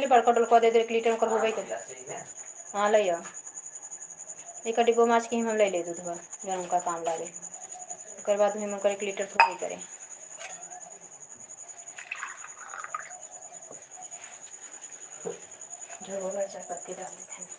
से बड़का डलका दे दे 1 लीटर कर होबे कर। हाँ ले आ एक डिब्बो माछ की हम ले ले दूधवा जौन उनका काम लागे। ओकर बाद हम ओकर 1 लीटर थोड़ी करें। जो होगा चाय पत्ती डाल देते हैं।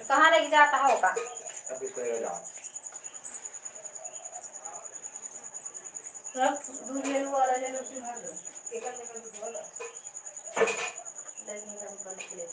कहाँ लेके जाता होगा? अभी तो दूध ले लो वाला ले लो फिर भर दो। एक दूध वाला लेकिन कम ले लो।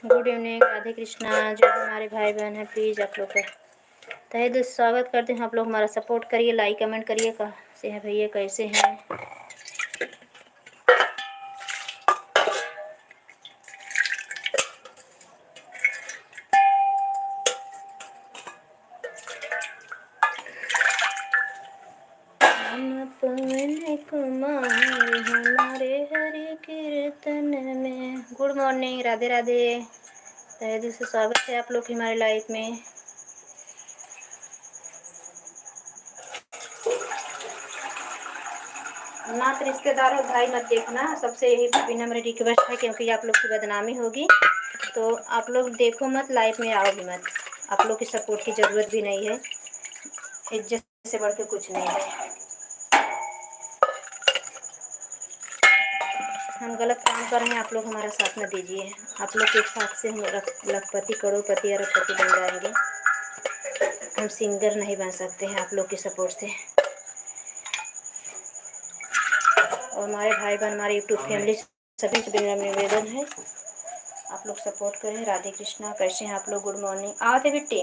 Good evening, Radhe Krishna. जो हमारे भाई बहन हैं प्लीज़ आप लोग का तहे दिल स्वागत करते हैं। आप लोग हमारा सपोर्ट करिए, लाइक कमेंट करिए। कैसे हैं भैया, कैसे हैं? कुमार हमारे हरि कीर्तन में। Good morning, Radhe Radhe. तहे दिल से स्वागत है आप लोग की हमारे लाइफ में। मात्र रिश्तेदार और भाई मत देखना, सबसे यही विनम्र रिक्वेस्ट है, क्योंकि आप लोग की बदनामी होगी। तो आप लोग देखो मत, लाइफ में आओ भी मत। आप लोग की सपोर्ट की ज़रूरत भी नहीं है। इज्जत से बढ़ के कुछ नहीं है। हम गलत काम कर रहे हैं, आप लोग हमारा साथ न दीजिए। आप लोग के साथ से हम लखपति, करोड़पति, अरबपति बन जाएंगे। हम सिंगर नहीं बन सकते हैं आप लोग के सपोर्ट से। और हमारे भाई बहन, हमारे यूट्यूब फैमिली सभी से मेरा निवेदन है, आप लोग सपोर्ट करें। राधे कृष्णा। कैसे हैं आप लोग? Good morning. आते बिट्टी।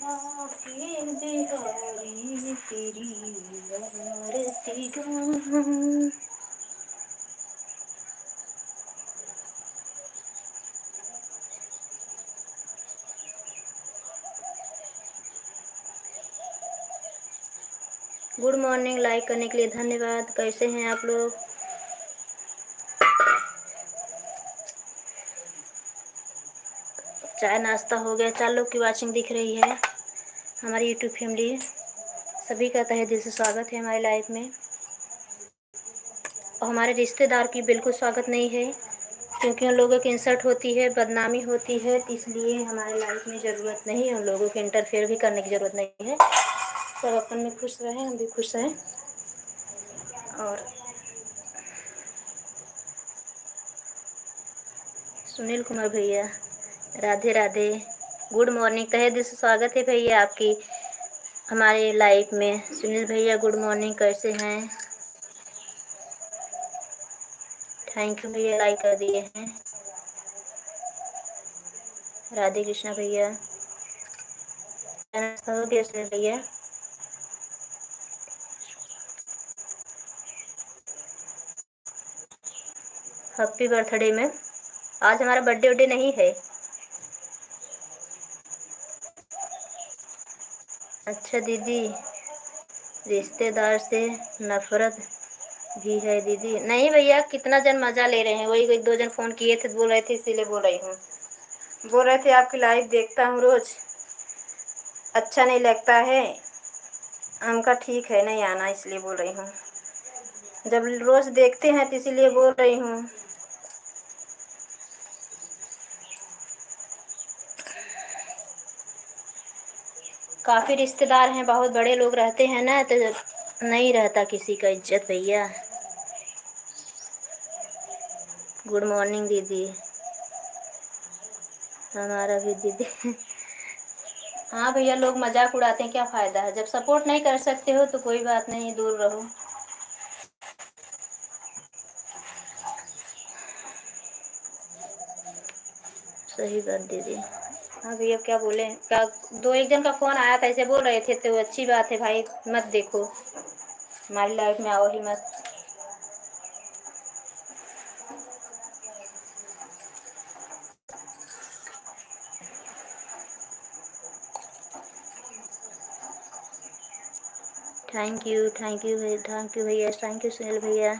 आखिर बिहारी तेरी आरती गाऊं। गुड मॉर्निंग, लाइक करने के लिए धन्यवाद। कैसे हैं आप लोग? चाय नाश्ता हो गया? 4 लोग की वाचिंग दिख रही है। हमारी यूट्यूब फैमिली सभी का तहे दिल से स्वागत है हमारी लाइफ में। और हमारे रिश्तेदार की बिल्कुल स्वागत नहीं है, क्योंकि उन लोगों की इंसल्ट होती है, बदनामी होती है, इसलिए हमारे लाइफ में ज़रूरत नहीं है उन लोगों के इंटरफेयर भी करने की ज़रूरत नहीं है। सब अपन में खुश रहें, हम भी खुश हैं। और सुनील कुमार भैया, राधे राधे, गुड मॉर्निंग। तहे दिल से स्वागत है भैया आपकी हमारे लाइफ में। सुनील भैया गुड मॉर्निंग, कैसे हैं? थैंक यू भैया, लाइक कर दिए हैं। राधे कृष्णा भैया, हो गया सुनील भैया? हैप्पी बर्थडे में। आज हमारा बर्थडे उडे नहीं है। अच्छा दीदी, रिश्तेदार से नफरत भी है दीदी? नहीं भैया, कितना जन मजा ले रहे हैं। वही 1-2 जन फोन किए थे, बोल रहे थे, इसीलिए बोल रही हूँ। बोल रहे थे आपकी लाइव देखता हूँ रोज, अच्छा नहीं लगता है। हमका ठीक है, नहीं आना, इसलिए बोल रही हूँ। जब रोज देखते हैं तो इसीलिए बोल रही हूँ। काफ़ी रिश्तेदार हैं, बहुत बड़े लोग रहते हैं ना, तो नहीं रहता किसी का इज्जत भैया। गुड मॉर्निंग दीदी, हमारा भी दीदी। हाँ भैया, लोग मजाक उड़ाते हैं, क्या फ़ायदा है? जब सपोर्ट नहीं कर सकते हो तो कोई बात नहीं, दूर रहो। सही बात दीदी। हाँ भैया, क्या बोले? क्या 2-1 जन का फ़ोन आया था, ऐसे बोल रहे थे, तो अच्छी बात है भाई, मत देखो, हमारी लाइफ में आओ ही मत। थैंक यू, थैंक यू भैया, थैंक यू भैया, थैंक यू सुनील भैया।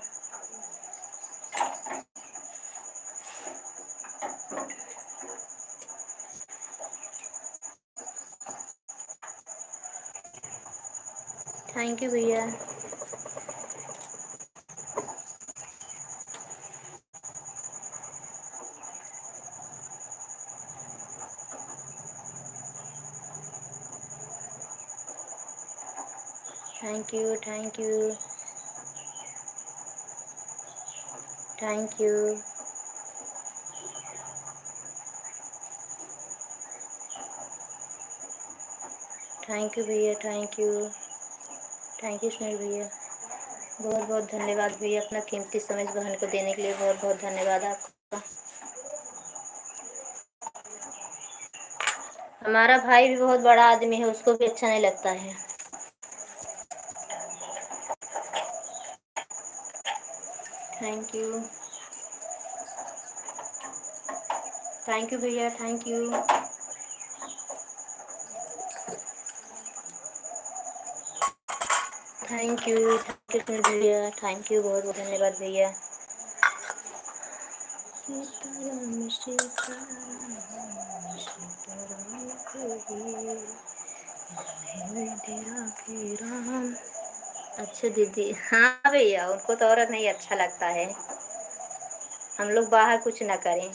थैंक यू भैया। Thank you, thank you, thank you. Thank you भैया, thank you, thank you Sunil भैया। बहुत बहुत धन्यवाद भैया, अपना कीमती समय बहन को देने के लिए बहुत बहुत धन्यवाद आपका। हमारा भाई भी बहुत बड़ा आदमी है, उसको भी अच्छा नहीं लगता है। थैंक यू, थैंक यू भैया, thank you. Thank you, thank you Sunil भैया, थैंक यू, बहुत बहुत धन्यवाद भैया। सीताराम सीताराम सीताराम कहिए, तेरा के राम। अच्छा दीदी, हाँ भैया, उनको तो औरत नहीं अच्छा लगता है। हम लोग बाहर कुछ ना करें।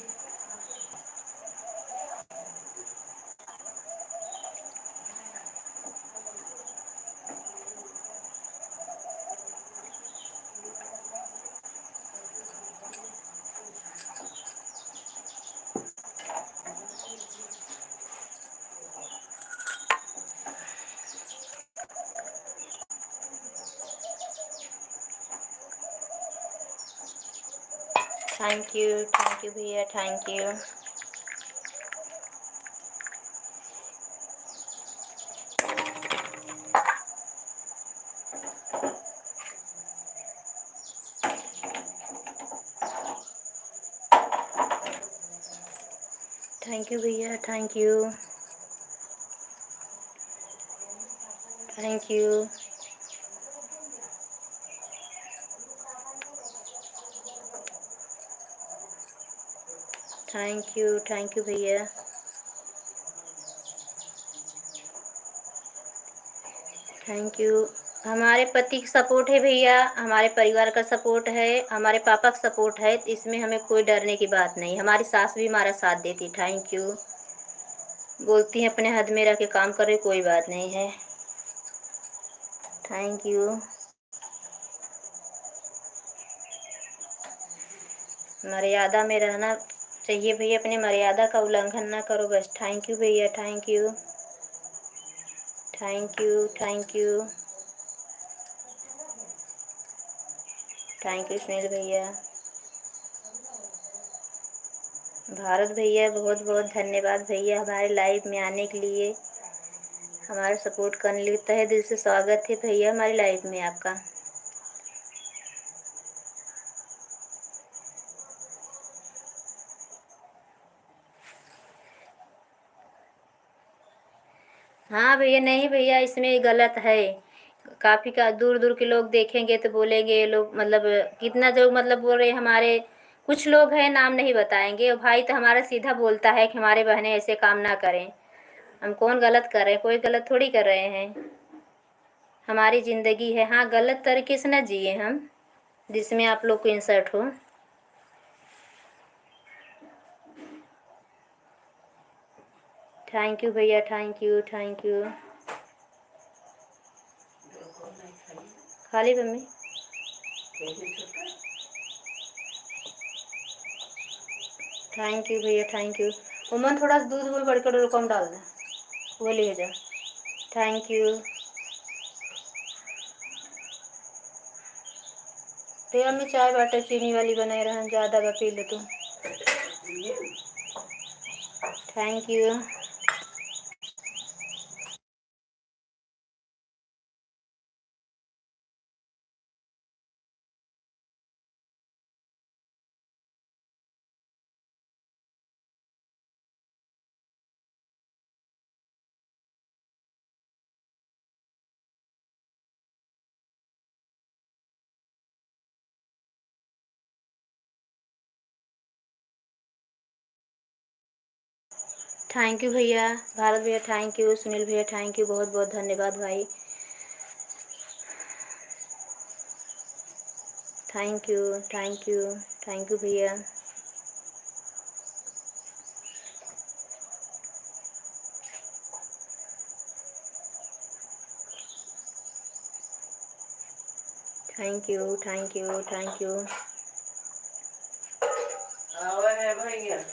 थैंक यू भैया, थैंक यू। थैंक यू भैया, thank you, thank you, thank you भैया, थैंक यू। हमारे पति का सपोर्ट है भैया, हमारे परिवार का सपोर्ट है, हमारे पापा का सपोर्ट है, तो इसमें हमें कोई डरने की बात नहीं। हमारी सास भी हमारा साथ देती, थैंक यू, बोलती हैं अपने हद में रह के काम करे, कोई बात नहीं है, थैंक यू। मर्यादा में रहना चाहिए भैया, अपनी मर्यादा का उल्लंघन ना करो बस। थैंक यू भैया, thank you, thank you, thank you, thank you Sunil भैया। भारत भैया बहुत बहुत धन्यवाद भैया, हमारे लाइव में आने के लिए, हमारा सपोर्ट करने के लिए तहे दिल से स्वागत है भैया हमारी लाइव में आपका। हाँ भैया, नहीं भैया, इसमें गलत है। काफ़ी का दूर दूर के लोग देखेंगे तो बोलेंगे ये लोग, मतलब कितना जो मतलब बोल रहे हमारे कुछ लोग हैं, नाम नहीं बताएंगे। और भाई तो हमारा सीधा बोलता है कि हमारे बहनें ऐसे काम ना करें। हम कौन गलत कर रहे हैं? कोई गलत थोड़ी कर रहे हैं, हमारी ज़िंदगी है। हाँ, गलत तरीके से ना जिए हम जिसमें आप लोग को इंसर्ट हो। थैंक यू भैया, थैंक यू, थैंक यू। खाली मम्मी, थैंक यू भैया, थैंक यू। उमन थोड़ा सा दूध वो बड़कर कम डाल दें, वो ले जा। Thank you. तेरा में चाय बाटे चीनी वाली बनाए रहन, ज़्यादा का पी ले तू। Thank you. थैंक यू भैया, भारत भैया थैंक यू, सुनील भैया थैंक यू, बहुत बहुत धन्यवाद भाई। Thank you, thank you, thank you भैया। Thank you, thank you, thank you. भैया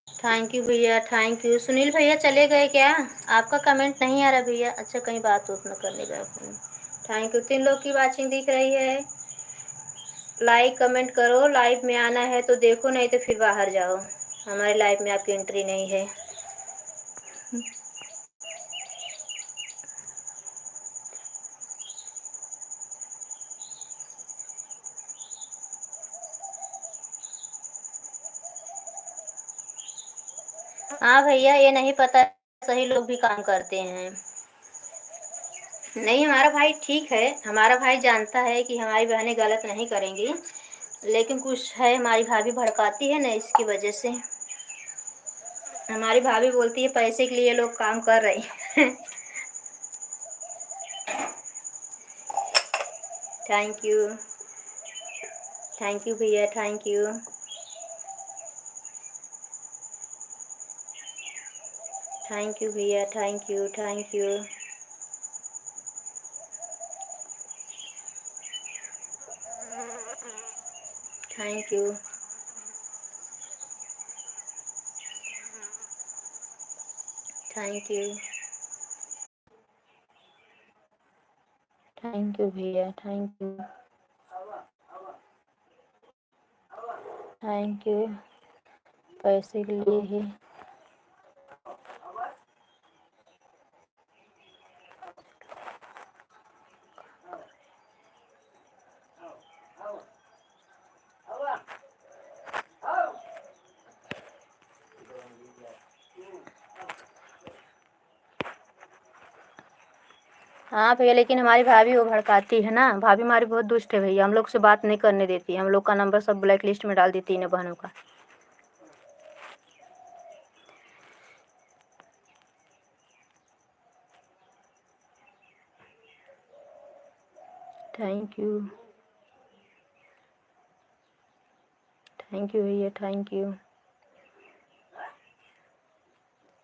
थैंक यू भैया, थैंक यू। सुनील भैया चले गए क्या? आपका कमेंट नहीं आ रहा भैया। अच्छा, कहीं बात उतना करने गए फोन। Thank you. 3 लोग की वाचिंग दिख रही है। लाइक कमेंट करो, लाइव में आना है तो देखो, नहीं तो फिर बाहर जाओ, हमारे लाइव में आपकी एंट्री नहीं है। हाँ भैया, ये नहीं पता सही लोग भी काम करते हैं। नहीं, हमारा भाई ठीक है, हमारा भाई जानता है कि हमारी बहनें गलत नहीं करेंगी, लेकिन कुछ है, हमारी भाभी भड़काती है ना, इसकी वजह से। हमारी भाभी बोलती है पैसे के लिए लोग काम कर रही हैं। थैंक यू, थैंक यू भैया, थैंक यू, थैंक यू भैया, thank you, thank you, thank you. Thank you. Thank you भैया, थैंक यू, थैंक यू। पैसे के लिए ही। हाँ भैया, लेकिन हमारी भाभी वो भड़काती है ना, भाभी हमारी बहुत दुष्ट है भैया, हम लोग से बात नहीं करने देती, हम लोग का नंबर सब ब्लैक लिस्ट में डाल दी तीनों बहनों का। थैंक यू, थैंक यू भैया, thank you,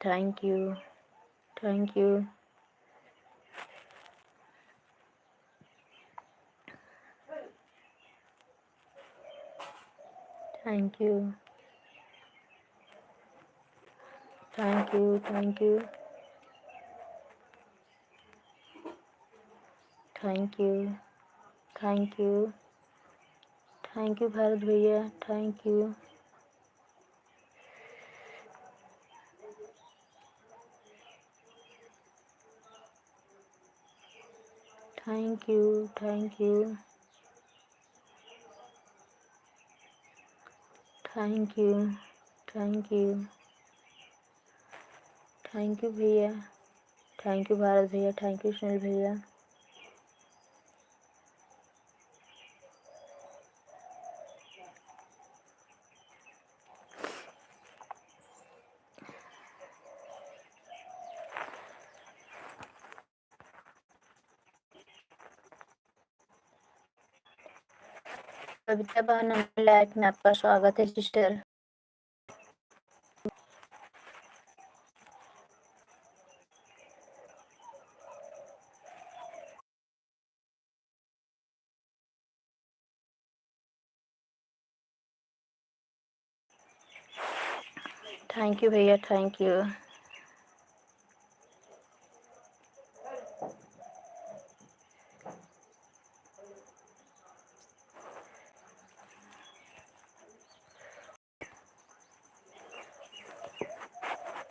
thank you, thank you, thank you, thank you, thank you, thank you, thank you, thank you Bharat भैया, thank you, thank you, thank you, thank you, thank you, thank you भैया, thank you Bharat भैया, thank you Sunil भैया। कविता बहन, life में आपका स्वागत है sister. Thank you भैया, thank you,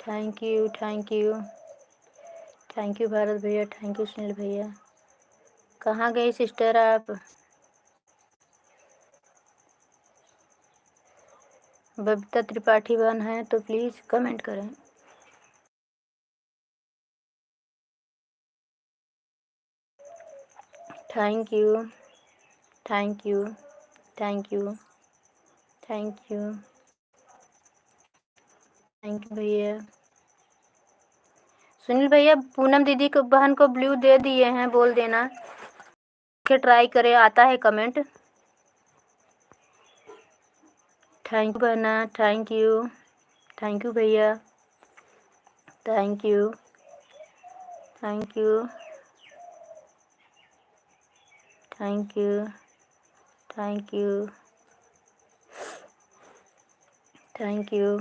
thank you, thank you, thank you Bharat भैया, थैंक यू सुनील भैया। कहाँ गई सिस्टर आप? बबीता त्रिपाठी बहन है तो प्लीज़ कमेंट करें। Thank you, thank you, thank you, thank you, thank you भैया। सुनील भैया, पूनम दीदी को बहन को ब्लू दे दिए हैं, बोल देना कि ट्राई करे, आता है कमेंट। थैंक यू बहना, थैंक यू, थैंक यू भैया, thank you, thank you, thank you, thank you, thank you.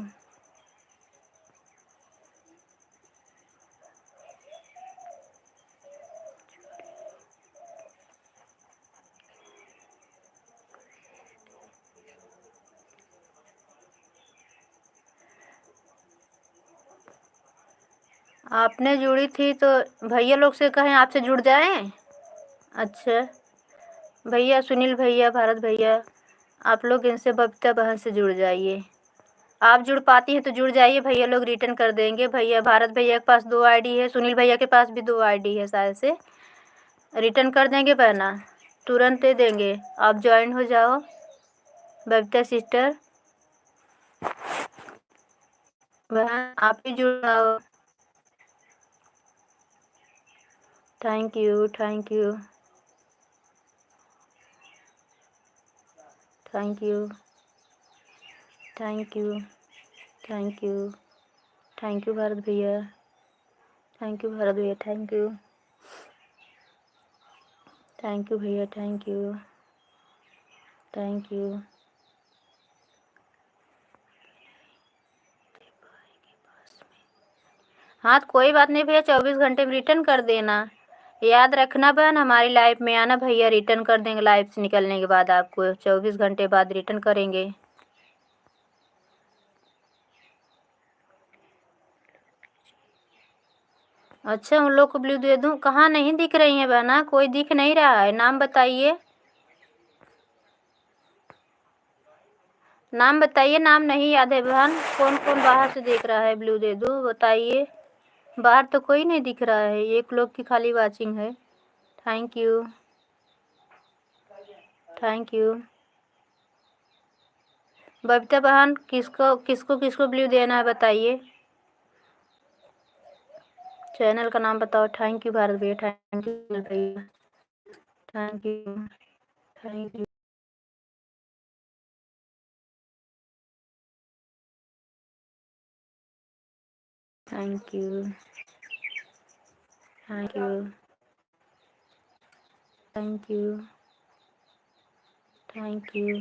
आपने जुड़ी थी तो भैया लोग से कहें आपसे जुड़ जाएं। अच्छा भैया, सुनील भैया, भारत भैया, आप लोग इनसे बबीता बहन से जुड़ जाइए। आप जुड़ पाती हैं तो जुड़ जाइए, भैया लोग रिटर्न कर देंगे। भैया भारत भैया के पास 2 आईडी है, सुनील भैया के पास भी 2 आईडी है, शायद से रिटर्न कर देंगे बहना, तुरंत दे देंगे। आप ज्वाइन हो जाओ बबीता सिस्टर, बहन आप ही जुड़ जाओ। Thank you, thank you, thank you, thank you, thank you, thank you Bharat भैया, थैंक यू भारत भैया, थैंक यू, थैंक यू भैया, थैंक यू, थैंक यू। हाँ तो कोई बात नहीं भैया, 24 घंटे में रिटर्न कर देना। याद रखना बहन, हमारी लाइफ में आना भैया, रिटर्न कर देंगे लाइफ से निकलने के बाद, आपको 24 घंटे बाद रिटर्न करेंगे। अच्छा उन लोग को ब्लू दे दूँ? कहाँ नहीं दिख रही हैं बहना, कोई दिख नहीं रहा है। नाम बताइए, नाम बताइए। नाम नहीं याद है बहन। कौन कौन बाहर से देख रहा है ब्लू दे दूँ, बताइए। बाहर तो कोई नहीं दिख रहा है, एक लोग की खाली वाचिंग है। Thank you, thank you. Babita बहन किसको किसको किसको ब्लू देना है बताइए। चैनल का नाम बताओ। थैंक यू भारत भैया, थैंक यू भैया, thank you, thank you. Thank you, thank you, thank you, thank you,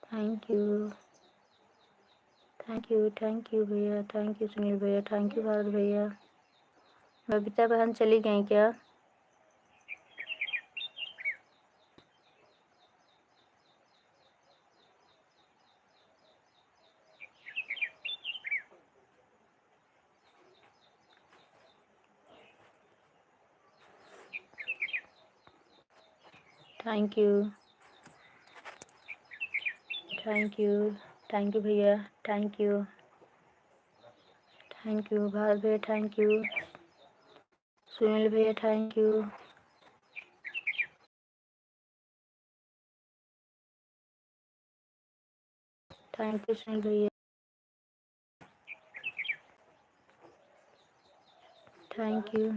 thank you, thank you, thank you भैया, थैंक यू सुनील भैया, थैंक यू भारत भैया। बबीता बहन चली गई क्या? Thank you, thank you, thank you भैया, thank you, thank you Bharat भैया, thank you Sunil भैया, thank you, thank you Sunil भैया, थैंक यू,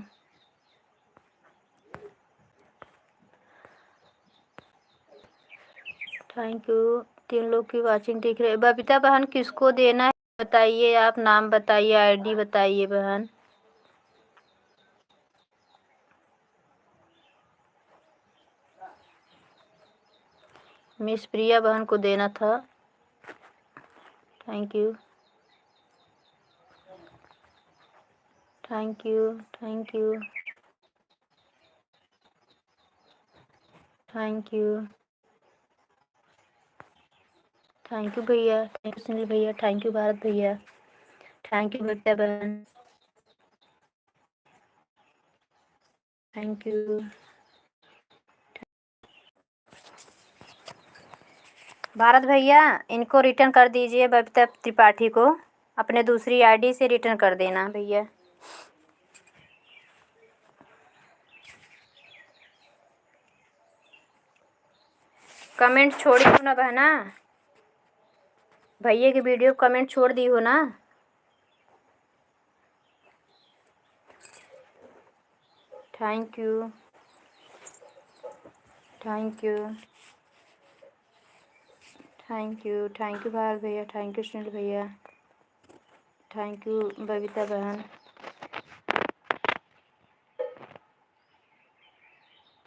थैंक यू। 3 लोग की वाचिंग दिख रही है। बबीता बहन किसको देना है बताइए, आप नाम बताइए, आईडी बताइए बहन। मिस प्रिया बहन को देना था। Thank you, thank you, thank you, thank you, thank you भैया, थैंक यू सुनील भैया, थैंक यू भारत भैया, थैंक यू बबीता बहन, थैंक यू। भारत भैया इनको रिटर्न कर दीजिए, बबीता त्रिपाठी को अपने दूसरी आईडी से रिटर्न कर देना भैया। कमेंट छोड़ी हो ना बहना, भैया की वीडियो कमेंट छोड़ दी हो ना। Thank you, thank you, thank you, thank you Bharat भैया, थैंक यू सुनील भैया, थैंक यू बबीता बहन,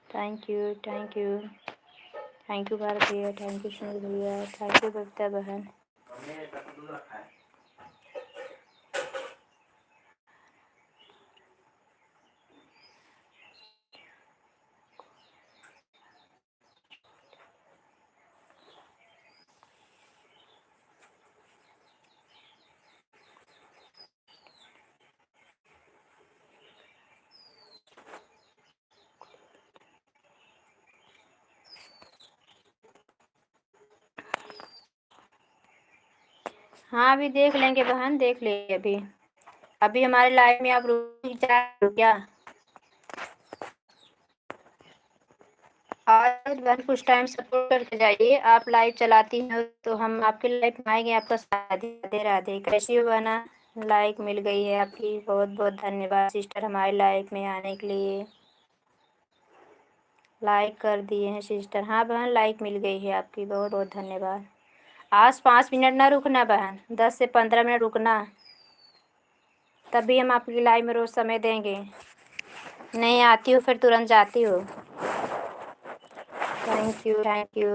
thank you, thank you, thank you Bharat भैया, थैंक यू सुनील भैया, थैंक यू बबीता बहन। हाँ अभी देख लेंगे बहन, देख लेंगे अभी। अभी हमारे लाइव में आप रुक जा रहे हो क्या? आज बहन कुछ टाइम सपोर्ट करके जाइए, आप लाइव चलाती हैं तो हम आपके लाइव में आएंगे। आपका राधे राधे राधे, कैसी हो बहना? लाइक मिल गई है आपकी, बहुत बहुत धन्यवाद सिस्टर हमारे लाइव में आने के लिए। लाइक कर दिए हैं सिस्टर। हाँ बहन लाइक मिल गई है आपकी, बहुत बहुत धन्यवाद। आज 5 मिनट ना रुकना बहन, 10 से 15 मिनट रुकना, तभी हम आपकी लाइव में रोज़ समय देंगे। नहीं आती हो फिर तुरंत जाती हो। Thank you, thank you.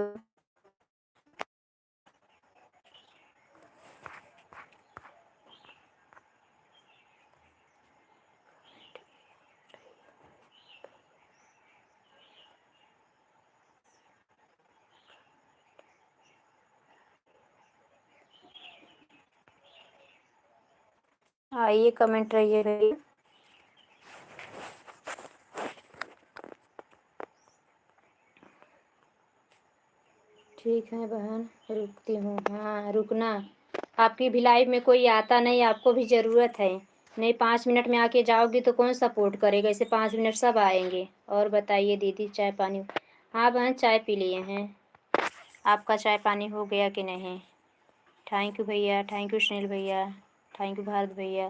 आइए कमेंट रहिए भैया। ठीक है बहन, रुकती हूँ। हाँ रुकना, आपकी भी लाइफ में कोई आता नहीं, आपको भी ज़रूरत है। नहीं 5 मिनट में आके जाओगी तो कौन सपोर्ट करेगा, इसे 5 मिनट सब आएंगे। और बताइए दीदी, चाय पानी? हाँ बहन, चाय पी लिए हैं। आपका चाय पानी हो गया कि नहीं? थैंक यू भैया, थैंक यू सुनील भैया, थैंक यू भारत भैया,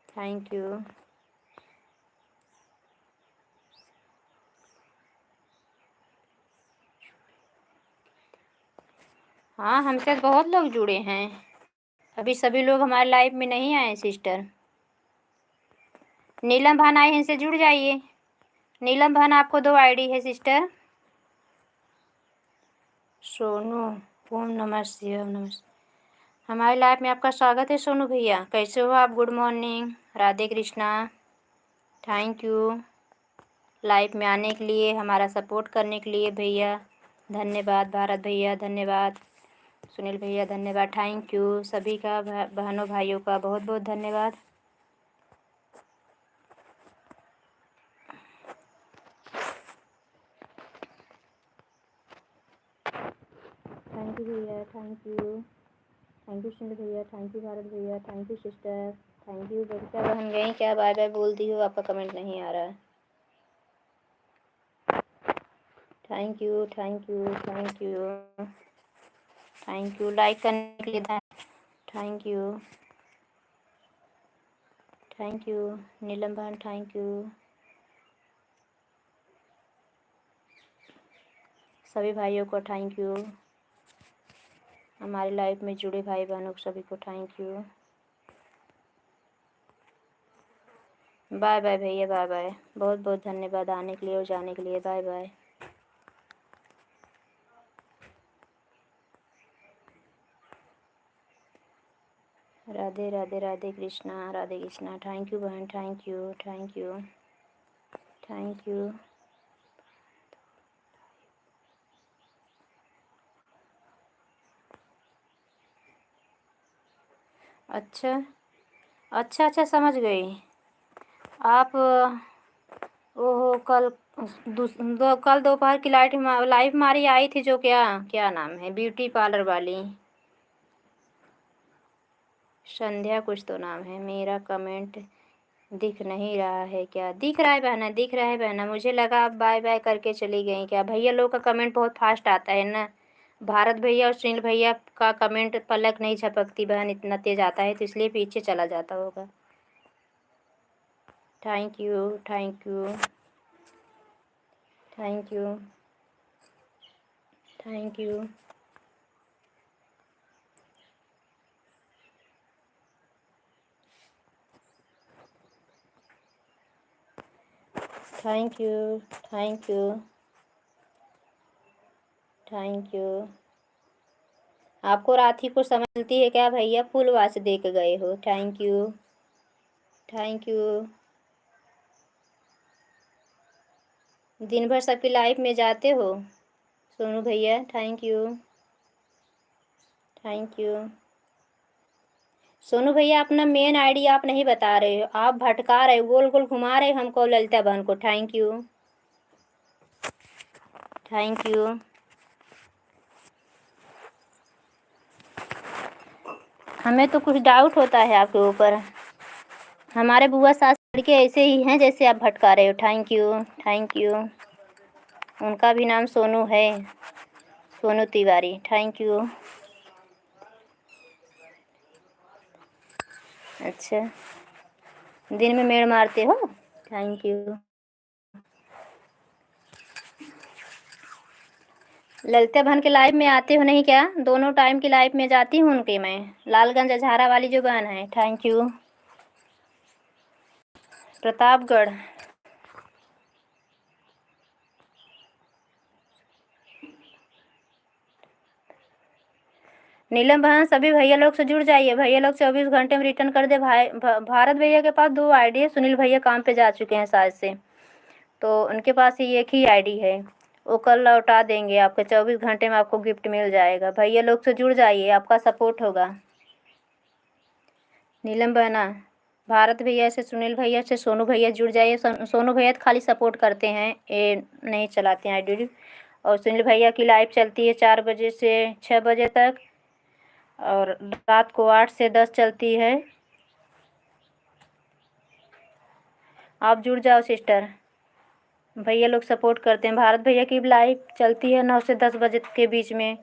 थैंक यू। हाँ हमसे बहुत लोग जुड़े हैं, अभी सभी लोग हमारे लाइफ में नहीं आए सिस्टर। नीलम बहन आए हैं, इनसे जुड़ जाइए। नीलम बहन आपको 2 आईडी है सिस्टर। सोनू, ओम नमः शिवाय, नमः। हमारी लाइफ में आपका स्वागत है सोनू भैया, कैसे हो आप? Good morning, Radhe Krishna, thank you life में आने के लिए, हमारा सपोर्ट करने के लिए भैया, धन्यवाद। भारत भैया धन्यवाद, सुनील भैया धन्यवाद, थैंक यू सभी का, बहनों भाइयों का बहुत बहुत धन्यवाद। थैंक यू भैया, thank you, thank you Sunil भैया, थैंक यू भारत भैया, thank you sister, thank you. Babita बहन गई क्या? बाय बाय बोल दी हो, आपका कमेंट नहीं आ रहा है। Thank you, thank you, thank you, thank you like करने के लिए, thank you, thank you Neelam बहन, थैंक यू सभी भाइयों को, थैंक यू हमारी लाइफ में जुड़े भाई बहनों को सभी को, थैंक यू। बाय बाय भैया, बाय बाय, बहुत बहुत धन्यवाद आने के लिए और जाने के लिए, bye bye. Radhe Radhe, Radhe Krishna, Radhe Krishna, thank you बहन, thank you, thank you, thank you. अच्छा अच्छा अच्छा, समझ गई आप। ओहो, कल दोपहर की लाइव हमारी आई थी, जो क्या क्या नाम है, ब्यूटी पार्लर वाली संध्या कुछ तो नाम है। मेरा कमेंट दिख नहीं रहा है क्या? दिख रहा है बहना, दिख रहा है बहना, मुझे लगा आप बाय बाय करके चली गई क्या। भैया लोग का कमेंट बहुत फास्ट आता है ना, भारत भैया और सुनील भैया का कमेंट पलक नहीं झपकती बहन, इतना तेज आता है, तो इसलिए पीछे चला जाता होगा। Thank you, thank you, thank you, thank you, thank you, thank you, thank you. आपको राखी को समझ मिलती है क्या भैया? फुल वाच दे के गए हो, थैंक यू, थैंक यू। दिन भर सबकी लाइफ में जाते हो सोनू भैया, thank you, thank you. Sonu भैया अपना मेन आईडी आप नहीं बता रहे हो, आप भटका रहे हो, गोल गोल घुमा रहे हो हमको, ललिता बहन को, थैंक यू, थैंक यू। हमें तो कुछ डाउट होता है आपके ऊपर, हमारे बुआ सास लड़के ऐसे ही हैं जैसे आप भटका रहे हो, थैंक यू, थैंक यू। उनका भी नाम सोनू है, सोनू तिवारी, थैंक यू। अच्छा, दिन में मेड़ मारते हो, थैंक यू। ललिता बहन के लाइव में आते हो नहीं क्या? दोनों टाइम की लाइव में जाती हूँ उनके मैं, लालगंज अझारा वाली जो बहन है, थैंक यू। प्रतापगढ़, नीलम बहन सभी भैया लोग से जुड़ जाइए, भैया लोग 24 घंटे में रिटर्न कर दे। भारत भैया के पास 2 आईडी है, सुनील भैया काम पे जा चुके हैं शायद से, तो उनके पास ही एक ही आईडी है। वो कल लौटा देंगे आपके, 24 घंटे में आपको गिफ्ट मिल जाएगा। भैया लोग से जुड़ जाइए, आपका सपोर्ट होगा। नीलम बहना, भारत भैया से, सुनील भैया से, सोनू भैया जुड़ जाइए। सोनू भैया तो खाली सपोर्ट करते हैं, ये नहीं चलाते हैं आईडी। और सुनील भैया की लाइव चलती है 4 बजे से 6 बजे तक, और रात को 8 से 10 चलती है। आप जुड़ जाओ सिस्टर, भैया लोग सपोर्ट करते हैं। भारत भैया की लाइव चलती है 9 से 10 बजे के बीच में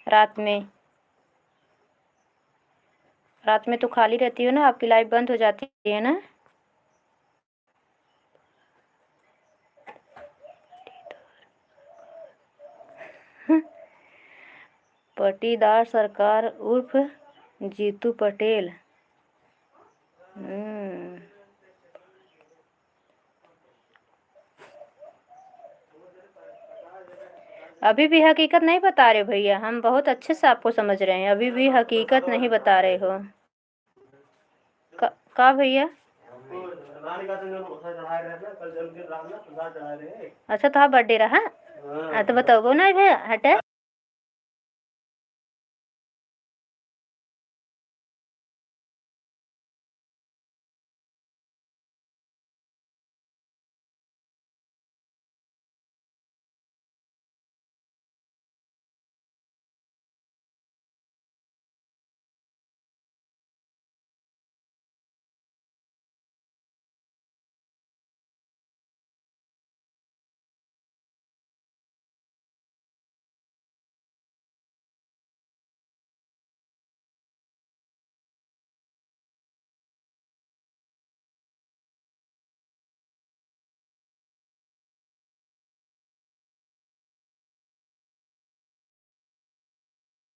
रात में। रात में तो खाली रहती हो ना, आपकी लाइव बंद हो जाती है ना। पटीदार सरकार उर्फ जीतू पटेल। अभी भी हकीकत नहीं बता रहे भैया, हम बहुत अच्छे से आपको समझ रहे हैं, अभी भी हकीकत नहीं बता रहे हो। का भैया? अच्छा, तो बर्थडे रहा। तो बताओ ना भैया, हटे।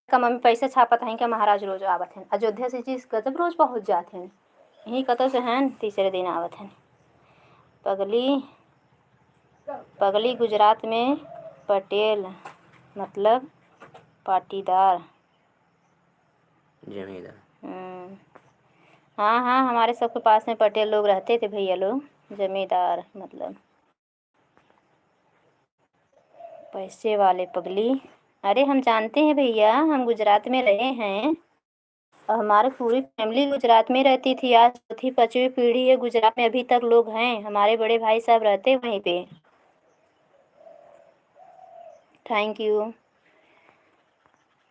का मम्मी पैसे छापत हैं क्या? महाराज रोज आवत हैं अयोध्या से, चीज गजब रोज पहुँच जाते हैं। यहीं कतो से हैं, तीसरे दिन आवत हैं। पगली पगली गुजरात में पटेल मतलब पाटीदार, जमींदार। हाँ हाँ, हमारे सबके पास में पटेल लोग रहते थे भैया लोग, जमींदार मतलब पैसे वाले। पगली, अरे हम जानते हैं भैया, हम गुजरात में रहे हैं और हमारी पूरी फैमिली गुजरात में रहती थी। आज 4वीं 5वीं पीढ़ी है गुजरात में, अभी तक लोग हैं, हमारे बड़े भाई साहब रहते वहीं पे। Thank you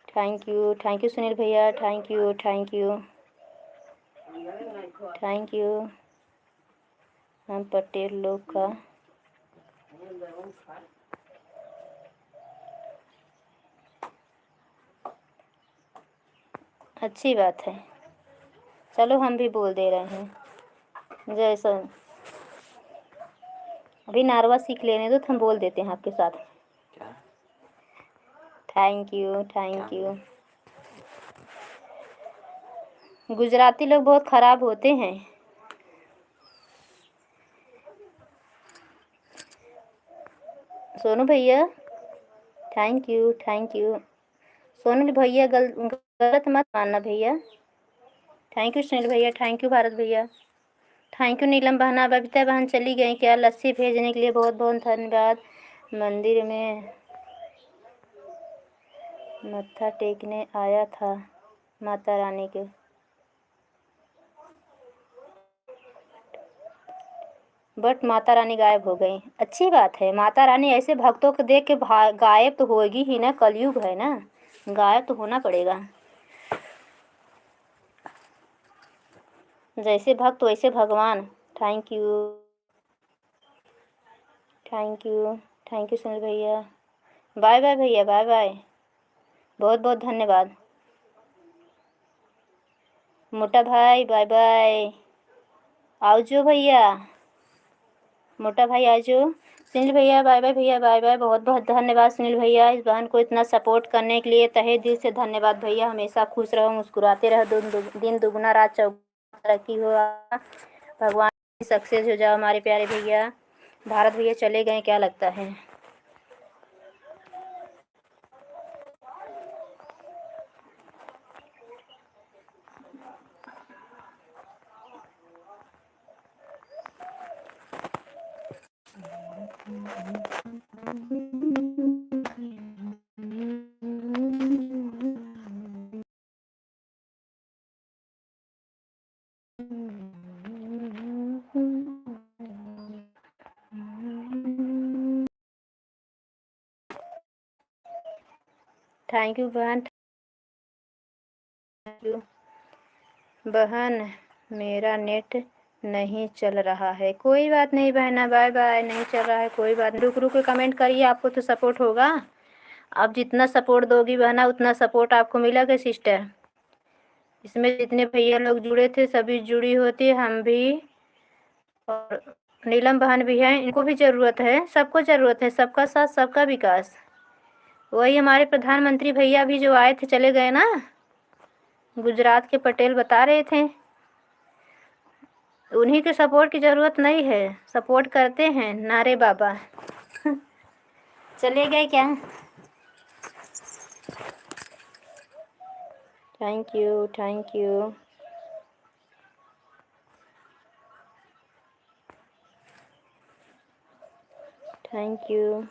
thank you thank you Sunil भैया, thank you thank you thank you. हम पटेल लोग का अच्छी बात है, चलो हम भी बोल दे रहे हैं। जैसा अभी नारवा सीख लेने दो तो हम बोल देते हैं आपके साथ। Thank you thank you. Gujarati लोग बहुत ख़राब होते हैं। सोनू भैया, thank you thank you. Sonu भैया गलत मत मानना भैया। थैंक यू सुनील भैया, थैंक यू भारत भैया, थैंक यू नीलम बहना। बबीता बहन चली गई क्या? लस्सी भेजने के लिए बहुत बहुत धन्यवाद। मंदिर में मत्था टेकने आया था माता रानी के, बट माता रानी गायब हो गई। अच्छी बात है, माता रानी ऐसे भक्तों को देख के गायब तो होगी ही ना, कलयुग है ना, गायब तो होना पड़ेगा। जैसे भक्त वैसे भगवान। Thank you thank you thank you Sunil भैया। बाय बाय भैया, बाय बाय, बहुत बहुत धन्यवाद। मोटा भाई बाय बाय, आओ भैया, मोटा भाई आजो। सुनील भैया बाय बाय, भैया बाय बाय, बहुत बहुत धन्यवाद सुनील भैया, इस बहन को इतना सपोर्ट करने के लिए तहे दिल से धन्यवाद भैया। हमेशा खुश रहो, मुस्कुराते रहो, दिन दुगुना रात चौगुना तरक्की हो, भगवान सक्सेस हो जाओ हमारे प्यारे भैया। भारत भैया चले गए क्या लगता है? थैंक यू बहन, थैंक यू बहन। मेरा नेट नहीं चल रहा है। कोई बात नहीं बहना, बाय बाय। नहीं चल रहा है कोई बात नहीं, रुक रुक के कमेंट करिए, आपको तो सपोर्ट होगा। आप जितना सपोर्ट दोगी बहना उतना सपोर्ट आपको मिलेगा सिस्टर। इसमें जितने भैया लोग जुड़े थे सभी जुड़ी होती, हम भी और नीलम बहन भी हैं, इनको भी ज़रूरत है, सबको ज़रूरत है, सबका साथ सबका विकास। वही हमारे प्रधानमंत्री भैया भी जो आए थे चले गए ना, गुजरात के पटेल बता रहे थे, उन्हीं के सपोर्ट की ज़रूरत नहीं है, सपोर्ट करते हैं नारे बाबा। चले गए क्या? Thank you, thank you. Thank you.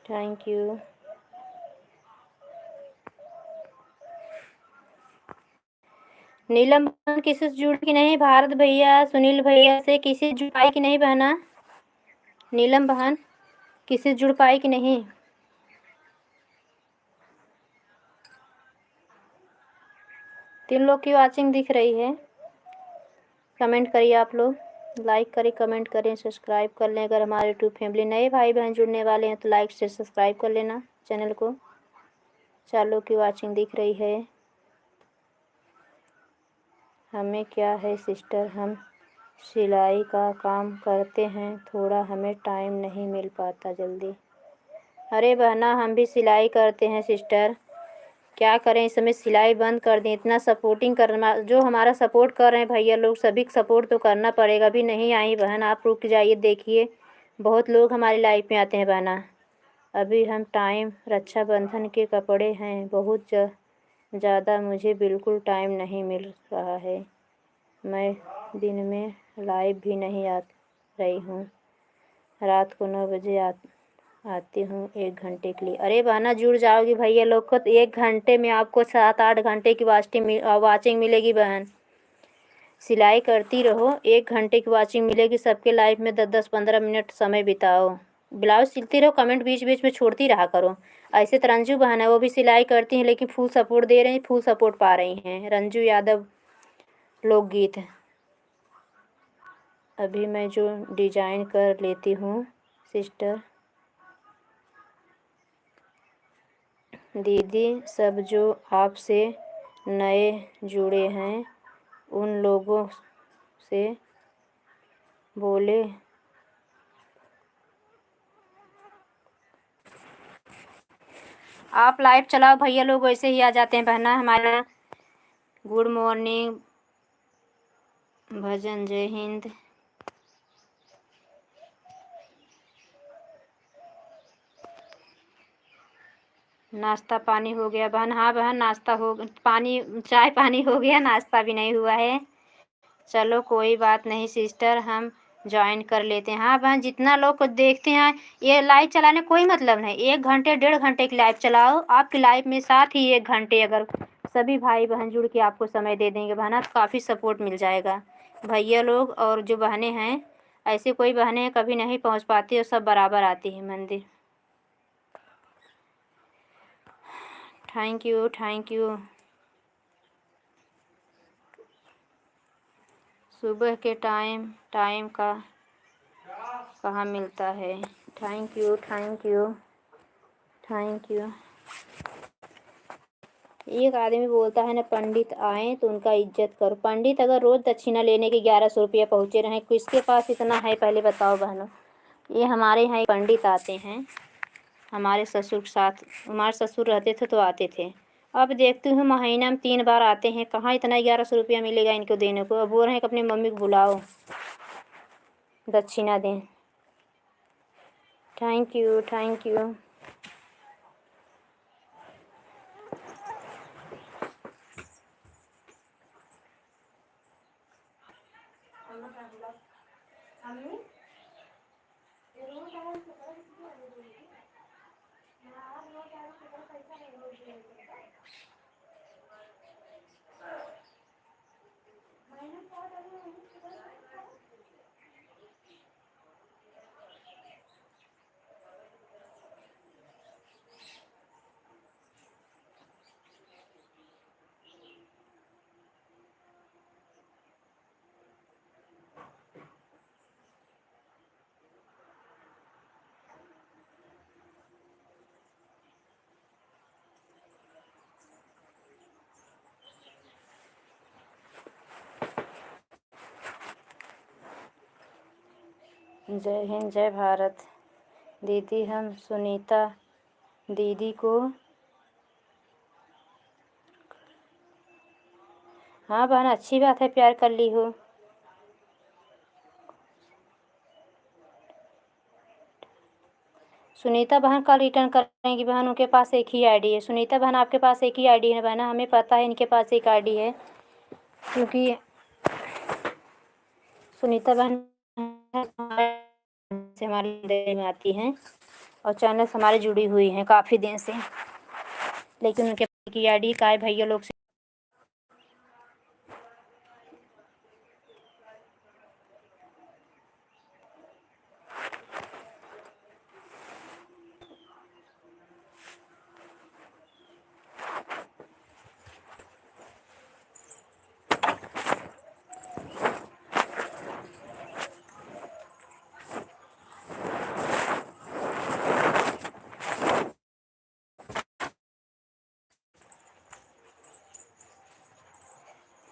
Thank you. Neelam बहन किसी से जुड़ी की नहीं? भारत भैया, सुनील भैया से किसी से जुड़ पाई कि नहीं बहना? नीलम बहन किसी से जुड़ पाई कि नहीं? तीन लोग की वाचिंग दिख रही है। कमेंट करिए आप लोग, लाइक करें, कमेंट करें, सब्सक्राइब कर लें। अगर हमारे यूट्यूब फैमिली नए भाई बहन जुड़ने वाले हैं तो लाइक से सब्सक्राइब कर लेना चैनल को। 4 लोग की वाचिंग दिख रही है। हमें क्या है सिस्टर, हम सिलाई का काम करते हैं, थोड़ा हमें टाइम नहीं मिल पाता जल्दी। अरे बहना हम भी सिलाई करते हैं सिस्टर, क्या करें इस समय सिलाई बंद कर दें। इतना सपोर्टिंग करना, जो हमारा सपोर्ट कर रहे हैं भैया लोग, सभी सपोर्ट तो करना पड़ेगा। अभी नहीं आई बहन, आप रुक जाइए, देखिए बहुत लोग हमारी लाइफ में आते हैं बहना। अभी हम टाइम, रक्षाबंधन के कपड़े हैं, बहुत ज़्यादा मुझे बिल्कुल टाइम नहीं मिल रहा है। मैं दिन में लाइव भी नहीं आ रही हूँ, रात को 9 बजे आती हूँ 1 घंटे के लिए। अरे बहना जुड़ जाओगी भैया लोग को तो 1 घंटे में आपको 7-8 घंटे की वाचिंग मिलेगी बहन। सिलाई करती रहो, 1 घंटे की वाचिंग मिलेगी। सबके लाइफ में 10-10 15 मिनट समय बिताओ। ब्लाउज सिलती रहो, कमेंट बीच बीच में छोड़ती रहा करो। ऐसे तो रंजू बहन है, वो भी सिलाई करती हैं लेकिन फुल सपोर्ट दे रही हैं, फुल सपोर्ट पा रही हैं। रंजू यादव लोकगीत। अभी मैं जो डिजाइन कर लेती हूँ सिस्टर, दीदी सब जो आपसे नए जुड़े हैं उन लोगों से बोले आप लाइव चलाओ भैया लोग, वैसे ही आ जाते हैं बहना हमारा। गुड मॉर्निंग भजन, जय हिंद। नाश्ता पानी हो गया बहन? हाँ बहन नाश्ता हो, पानी चाय पानी हो गया, नाश्ता भी नहीं हुआ है। चलो कोई बात नहीं सिस्टर, हम ज्वाइन कर लेते हैं। हाँ बहन जितना लोग को देखते हैं, ये लाइव चलाने कोई मतलब नहीं, 1 घंटे 1.5 घंटे की लाइव चलाओ। आपकी लाइफ में साथ ही 1 घंटे अगर सभी भाई बहन जुड़ के आपको समय दे देंगे बहना तो काफ़ी सपोर्ट मिल जाएगा। भैया लोग और जो बहनें हैं, ऐसे कोई बहनें कभी नहीं पहुँच पाती और सब बराबर आती हैं मंदिर। Thank you, thank you. सुबह के टाइम का कहाँ मिलता है? Thank you, thank you, thank you. एक आदमी बोलता है ना, पंडित आए तो उनका इज्जत करो। पंडित अगर रोज़ दक्षिणा लेने के 1100 रुपया पहुँचे रहें, किसके पास इतना है पहले बताओ बहनों। ये हमारे यहाँ पंडित आते हैं, हमारे ससुर के साथ, हमारे ससुर रहते थे तो आते थे। अब देखती हूँ महीना में 3 बार आते हैं, कहाँ इतना 1100 रुपया मिलेगा इनको देने को। अब बोल रहे हैं कि अपनी मम्मी को बुलाओ दक्षिणा दें। Thank you, thank you. अम्मी जय हिंद, जय भारत। दीदी, हम सुनीता दीदी को, हाँ बहन अच्छी बात है, प्यार कर ली हो। सुनीता बहन कल रिटर्न करेंगी बहन, उनके पास एक ही आईडी है। सुनीता बहन आपके पास एक ही आईडी है बहन, हमें पता है इनके पास एक आईडी है, क्योंकि सुनीता बहन से हमारी जिंदगी में आती हैं और चैनल से हमारे जुड़ी हुई हैं काफ़ी दिन से, लेकिन उनके की आईडी का है भैया लोग से।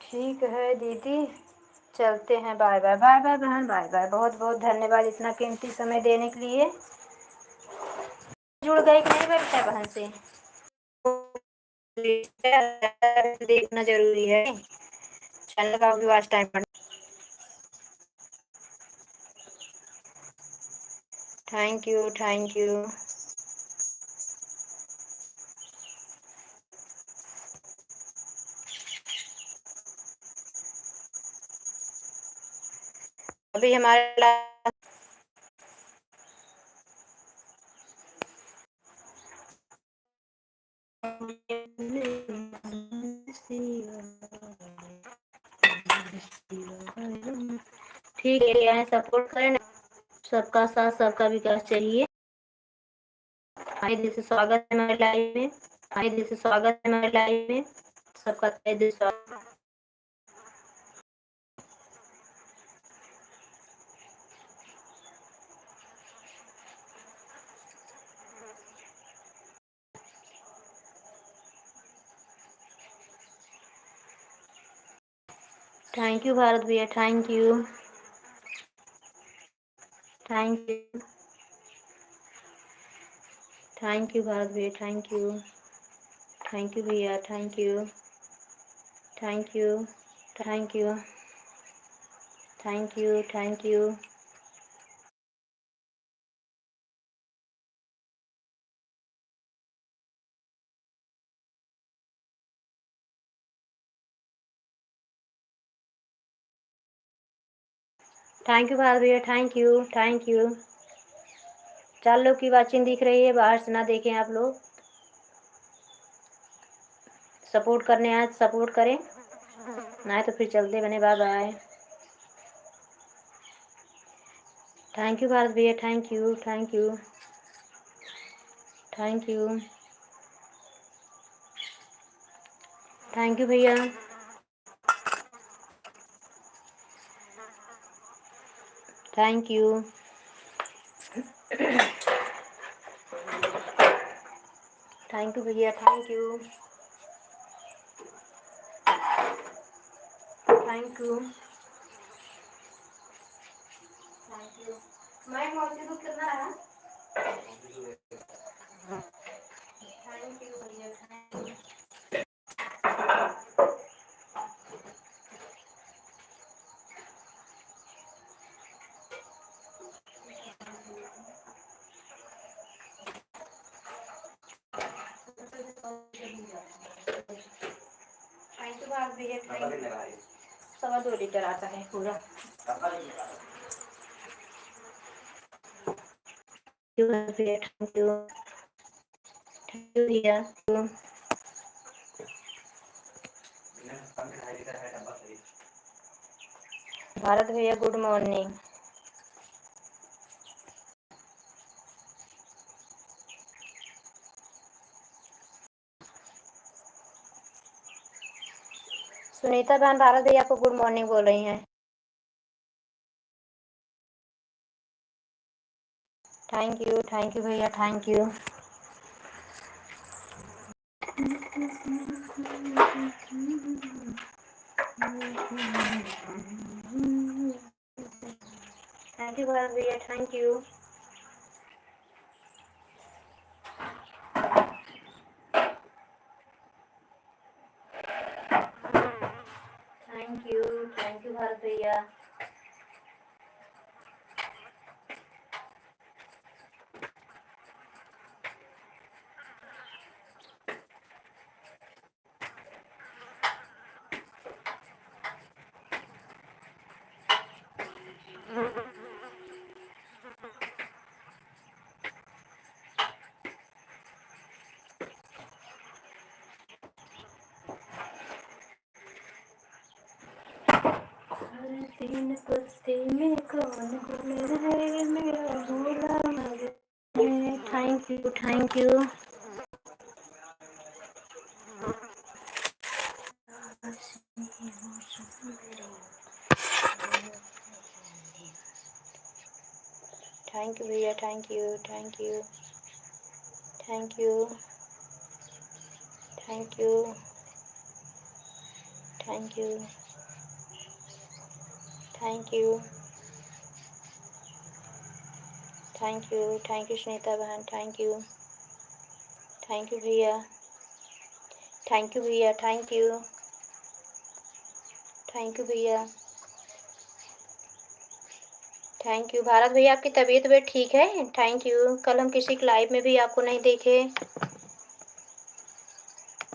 ठीक है दीदी, चलते हैं। बाय बाय, बाय बाय बहन, बाय बाय। बहुत बहुत धन्यवाद इतना कीमती समय देने के लिए। जुड़ गई कि नहीं बेटा बहन से? देखना जरूरी है, चैनल का भी वॉच टाइम पर। Thank you, thank you. अभी हमारे ठीक है, सपोर्ट करें ना। सबका साथ सबका विकास चाहिए। हमारे दिल से स्वागत है हमारे लाइव में, हमारे दिल से स्वागत है हमारे लाइव में, सबका तहे दिल स्वागत। थैंक यू भारत भैया, thank you, thank you, thank you Bharat भैया, थैंक यू, थैंक यू भैया, thank you, thank you, thank you, thank you, thank you. Thank you Bharat भैया, थैंक यू, थैंक यू। 4 लोग की वाचिंग दिख रही है, बाहर से ना देखें आप लोग। सपोर्ट करने आए सपोर्ट करें, ना तो फिर चलते बने। Bye bye. Thank you Bharat भैया, thank you, thank you, thank you, thank you भैया, थैंक यू, थैंक यू भैया, thank you, thank you, thank you. मैं मौसी दूध कितना है? थैंक यू भैया, thank you. Thank you Bharat भैया, थैंक यू। 2.25 लीटर आता है पूरा। यू भैया, थैंक यू भैया। भारत भैया गुड मॉर्निंग। सुनीता बहन भारत भैया को गुड मॉर्निंग बोल रही हैं। थैंक यू भैया, thank you. Thank you Bharat भैया, thank you. Thank you Bharat भैया। तीन कुत्ते में कौन गुलर है मेरा भोला मगर। Thank you, thank you. Thank you भैया, thank you, thank you, thank you, thank you, thank you, thank you, thank you, thank you Sunita बहन, थैंक यू भैया, थैंक यू भैया, थैंक यू भैया, थैंक यू। भारत भैया आपकी तबीयत भी ठीक है? Thank you. कल हम किसी लाइव में भी आपको नहीं देखे,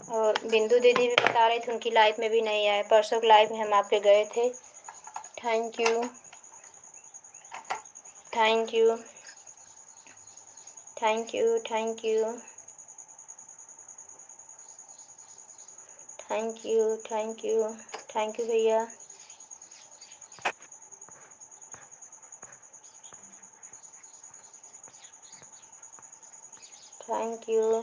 और बिंदु दीदी भी बता रहे थे उनकी लाइफ में भी नहीं आए। परसों की लाइफ में हम आपके गए थे। Thank you, thank you, thank you, thank you, thank you, thank you, thank you भैया। थैंक यू,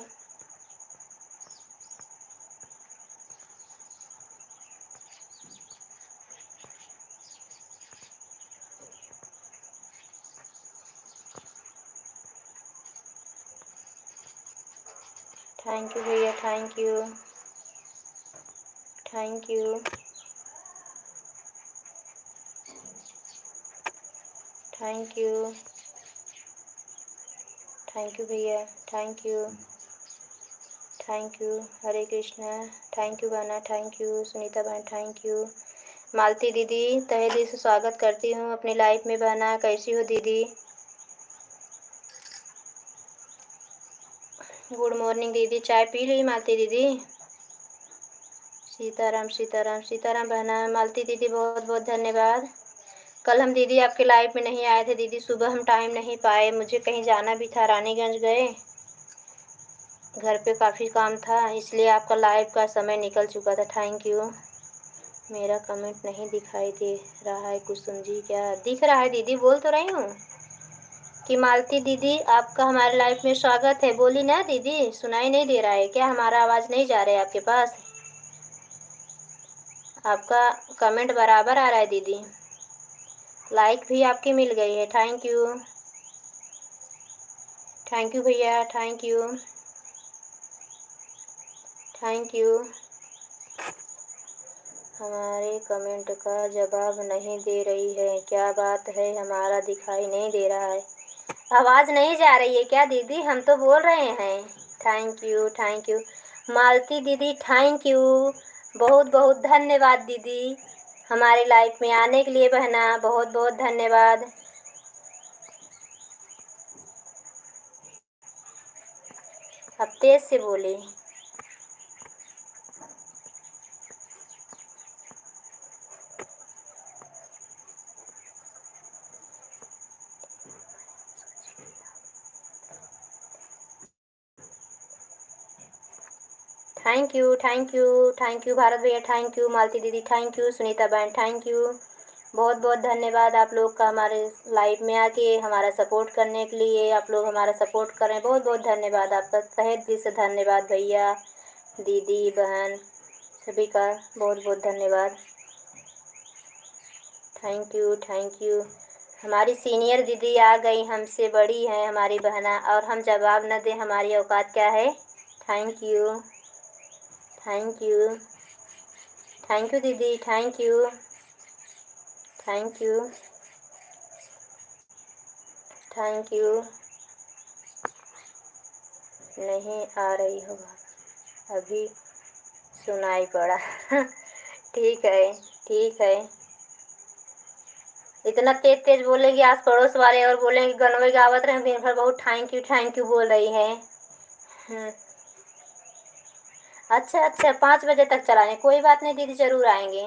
थैंक यू भैया, thank you, thank you, thank you, thank you भैया, thank you, thank you. Hare Krishna. Thank you बहना, thank you Sunita बहन, thank you. Malti दीदी तहे दिल से स्वागत करती हूँ अपनी लाइफ में बहना। कैसी हो दीदी? गुड मॉर्निंग दीदी। चाय पी ली मालती दीदी? सीताराम सीताराम सीताराम बहना। मालती दीदी बहुत बहुत धन्यवाद। कल हम दीदी आपके लाइव में नहीं आए थे दीदी, सुबह हम टाइम नहीं पाए, मुझे कहीं जाना भी था, रानीगंज गए, घर पे काफ़ी काम था, इसलिए आपका लाइव का समय निकल चुका था। Thank you. मेरा कमेंट नहीं दिखाई दे रहा है कुसुम जी? क्या दिख रहा है दीदी? बोल तो रही हूँ कि मालती दीदी आपका हमारे लाइफ में स्वागत है। बोली ना दीदी? सुनाई नहीं दे रहा है क्या? हमारा आवाज़ नहीं जा रहा है आपके पास? आपका कमेंट बराबर आ रहा है दीदी। लाइक भी आपकी मिल गई है। थैंक यू, थैंक यू भैया, थैंक यू, थैंक यू। हमारे कमेंट का जवाब नहीं दे रही है, क्या बात है? हमारा दिखाई नहीं दे रहा है। आवाज़ नहीं जा रही है क्या दीदी? हम तो बोल रहे हैं। Thank you, thank you Malti दीदी, थैंक यू, बहुत बहुत धन्यवाद दीदी हमारी लाइफ में आने के लिए बहना, बहुत बहुत धन्यवाद। अब तेज से बोले। Thank you, thank you, thank you Bharat भैया, थैंक यू मालती दीदी, थैंक यू सुनीता बहन, थैंक यू। बहुत बहुत धन्यवाद आप लोग का हमारे लाइव में आके हमारा सपोर्ट करने के लिए। आप लोग हमारा सपोर्ट कर रहे हैं, बहुत बहुत धन्यवाद आपका, तहे दिल से धन्यवाद भैया, दीदी, बहन, सभी का बहुत बहुत धन्यवाद। Thank you, thank you. हमारी सीनियर दीदी आ गई, हमसे बड़ी हैं हमारी बहना, और हम जवाब न दें हमारी औकात क्या है। Thank you, thank you, thank you दीदी, thank you, thank you, thank you. नहीं आ रही होगा, अभी सुनाई पड़ा। ठीक है, ठीक है। इतना तेज तेज बोलेगी आस पड़ोस वाले, और बोलेंगे गनवे गावत रहे दिन भर, बहुत थैंक यू बोल रही है। अच्छा अच्छा, 5 बजे तक चलाएं, कोई बात नहीं दीदी, जरूर आएंगे।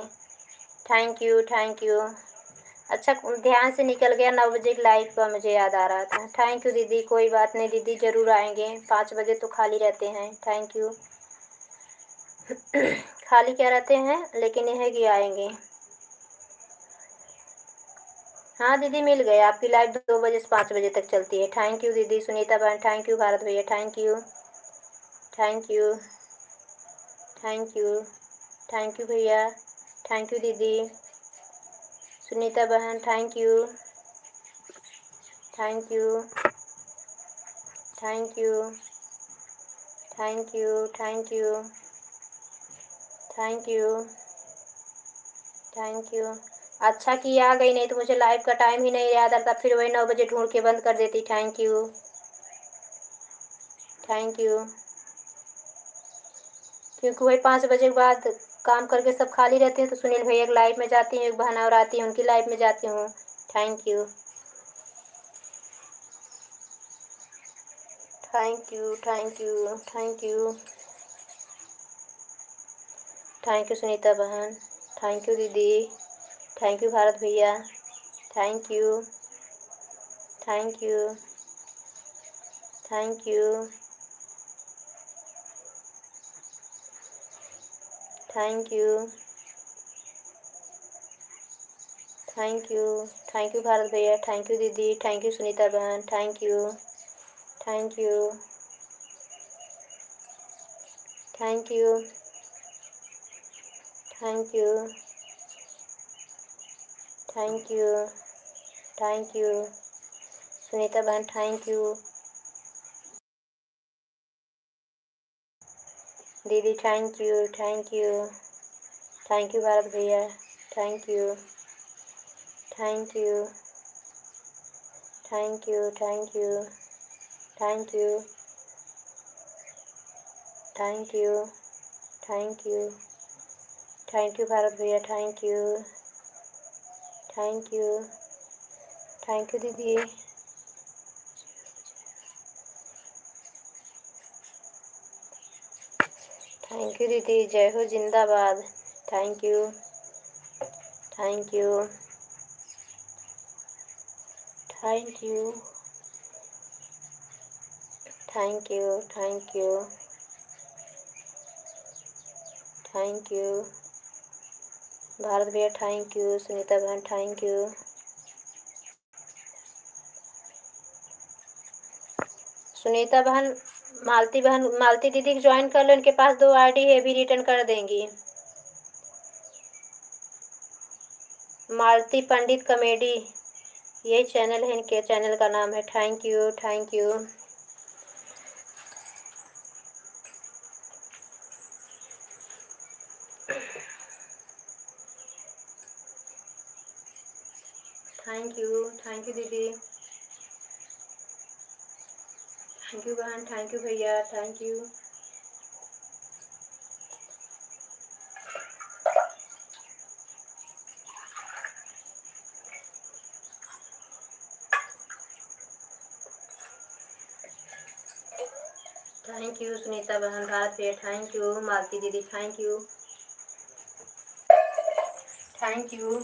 Thank you, thank you. अच्छा ध्यान से निकल गया, 9 बजे की लाइव का मुझे याद आ रहा था। थैंक यू दीदी, कोई बात नहीं दीदी, जरूर आएंगे, 5 बजे तो खाली रहते हैं। Thank you. खाली क्या रहते हैं, लेकिन यह है कि आएंगे। हाँ दीदी मिल गए, आपकी लाइव 2 बजे से 5 बजे तक चलती है। थैंक यू दीदी सुनीता बहन, थैंक यू भारत भैया, thank you, thank you, thank you, thank you भैया, थैंक यू दीदी सुनीता बहन, thank you, thank you, thank you, thank you, thank you, thank you, thank you. अच्छा कि आ गई, नहीं तो मुझे लाइव का टाइम ही नहीं याद आता, फिर वही 9 बजे ढूंढ के बंद कर देती। Thank you, thank you. क्योंकि वही 5 बजे के बाद काम करके सब खाली रहते हैं, तो सुनील भैया की लाइव में जाती हूँ, एक बहन और आती है उनकी लाइव में जाती हूँ। Thank you, thank you, thank you, thank you, thank you Sunita बहन, थैंक यू दीदी, थैंक यू भारत भैया, thank you, thank you, thank you, thank you, thank you, thank you Bharat भैया, थैंक यू दीदी, थैंक यू सुनीता बहन, thank you, thank you, thank you, thank you, thank you, thank you Sunita बहन, thank you दीदी, thank you, thank you, thank you Bharat भैया, thank you, thank you, thank you, thank you, thank you, thank you, thank you, thank you Bharat भैया, thank you, thank you, thank you दीदी, thank you दीदी, जय हो जिंदाबाद, thank you, thank you, thank you, thank you, thank you, thank you Bharat भैया, thank you Sunita बहन, thank you, Sunita बहन, मालती बहन, मालती दीदी ज्वाइन कर लो, इनके पास 2 आईडी है, भी रिटर्न कर देंगी। मालती पंडित कॉमेडी, यही चैनल है, इनके चैनल का नाम है। Thank you, thank you, thank you दीदी, थैंक यू बहन, थैंक यू भैया, thank you, thank you Sunita बहन, भारत भैया, थैंक यू, मालती दीदी, thank you, thank you,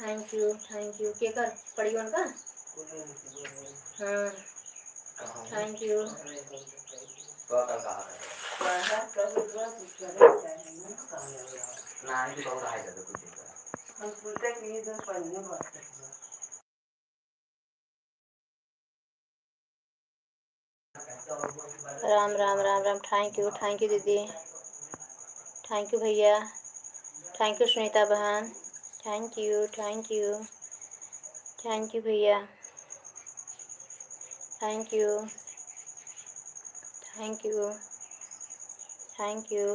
thank you के कर पड़ी उनका। हाँ thank you. Ram Ram Ram Ram. Thank you दीदी। थैंक यू भैया। थैंक यू सुनीता बहन। थैंक यू भैया। Thank you thank you thank you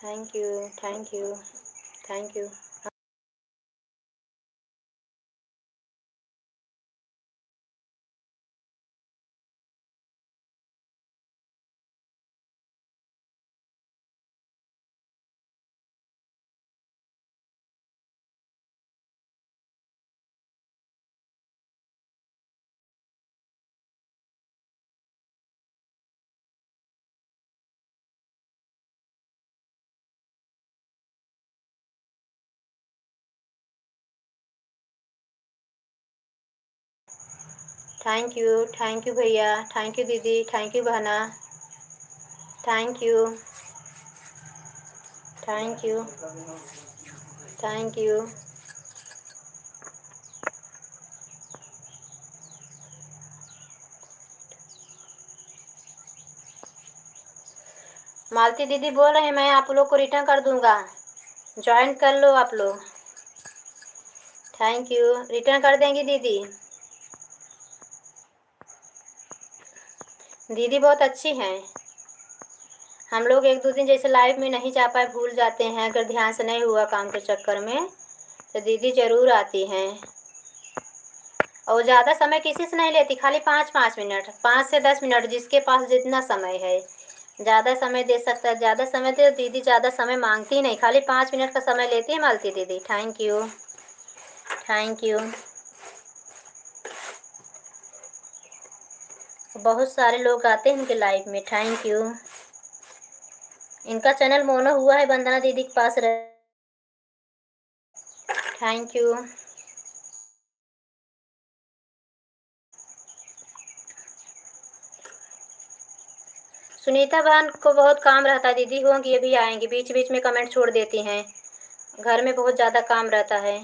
thank you thank you thank you. Thank you भैया। थैंक यू दीदी। थैंक यू बहना। Thank you thank you thank you. Malti दीदी बोल रहे हैं मैं आप लोग को रिटर्न कर दूंगा, ज्वाइन कर लो आप लोग। Thank you. रिटर्न कर देंगी दीदी। दीदी बहुत अच्छी हैं। हम लोग एक दो दिन जैसे लाइव में नहीं जा पाए, भूल जाते हैं, अगर ध्यान से नहीं हुआ काम के चक्कर में तो दीदी ज़रूर आती हैं। और ज़्यादा समय किसी से नहीं लेती, खाली 5-5 मिनट, 5 से 10 मिनट, जिसके पास जितना समय है। ज़्यादा समय दे सकता है, ज़्यादा समय दे, दीदी ज़्यादा समय मांगती नहीं, खाली 5 मिनट का समय लेती है मालती दीदी। Thank you thank you. बहुत सारे लोग आते हैं इनके लाइव में। Thank you. इनका चैनल मोनो हुआ है वंदना दीदी के पास रह। Thank you. सुनीता बहन को बहुत काम रहता है दीदी, होंगी ये भी आएंगी, बीच बीच में कमेंट छोड़ देती हैं, घर में बहुत ज़्यादा काम रहता है।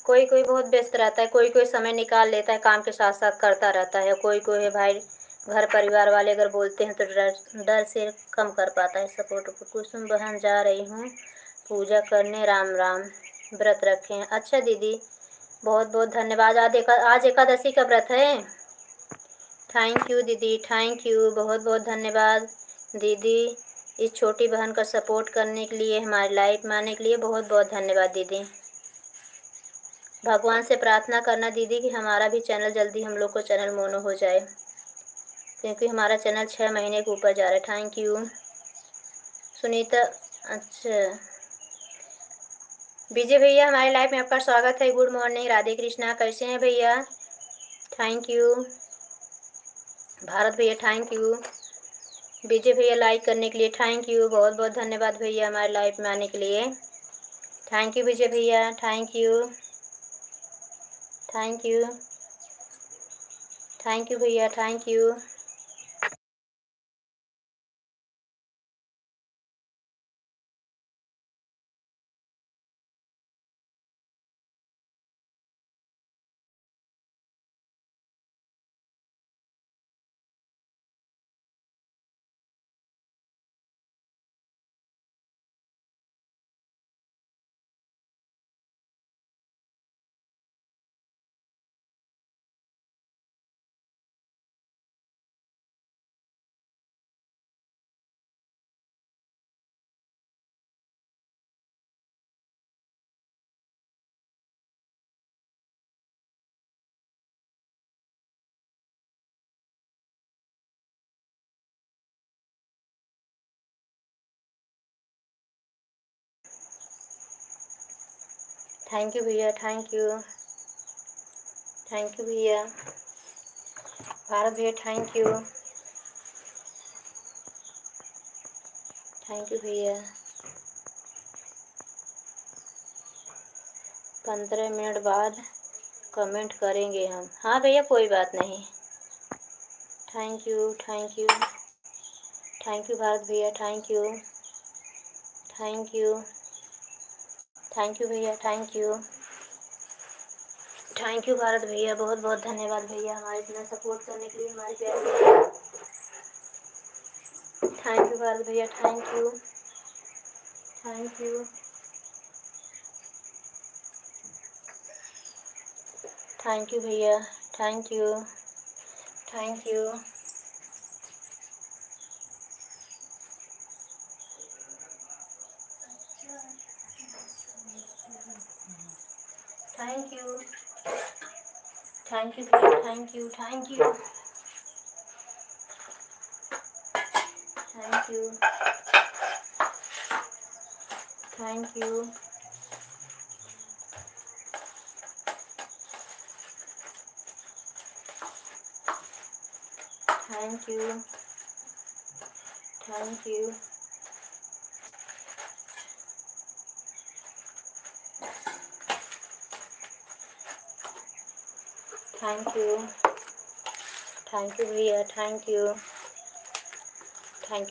कोई कोई बहुत व्यस्त रहता है, कोई कोई समय निकाल लेता है, काम के साथ साथ करता रहता है। कोई कोई है भाई घर परिवार वाले अगर बोलते हैं तो डर से कम कर पाता है सपोर्ट। कुसुम बहन जा रही हूँ पूजा करने। राम राम। व्रत रखे हैं। अच्छा दीदी बहुत बहुत धन्यवाद। आज एकादशी का व्रत है। थैंक यू दीदी। थैंक यू बहुत बहुत धन्यवाद दीदी, इस छोटी बहन का सपोर्ट करने के लिए, हमारे लाइफ में आने के लिए बहुत बहुत धन्यवाद दीदी। भगवान से प्रार्थना करना दीदी कि हमारा भी चैनल जल्दी हम लोग को चैनल मोनो हो जाए, क्योंकि हमारा चैनल 6 महीने के ऊपर जा रहा है। Thank you Sunita. अच्छा विजय भैया हमारे लाइफ में आपका स्वागत है। Good morning. राधे कृष्णा। कैसे हैं भैया? थैंक यू भारत भैया। थैंक यू विजय भैया लाइक करने के लिए। थैंक यू बहुत बहुत धन्यवाद भैया हमारे लाइफ में आने के लिए। थैंक यू विजय भैया। Thank you thank you thank you भैया। Thank you. थैंक यू भैया। थैंक यू भैया। भारत भैया थैंक यू भैया। 15 मिनट बाद कमेंट करेंगे हम। हाँ भैया कोई बात नहीं। थैंक यू भारत भैया थैंक यू भैया थैंक यू भारत भैया, बहुत बहुत धन्यवाद भैया हमारे इतना सपोर्ट करने के लिए हमारे प्यारे भैया। थैंक यू भारत भैया थैंक यू भैया थैंक यू थैंक यू भैया thank you thank you thank you भैया थैंक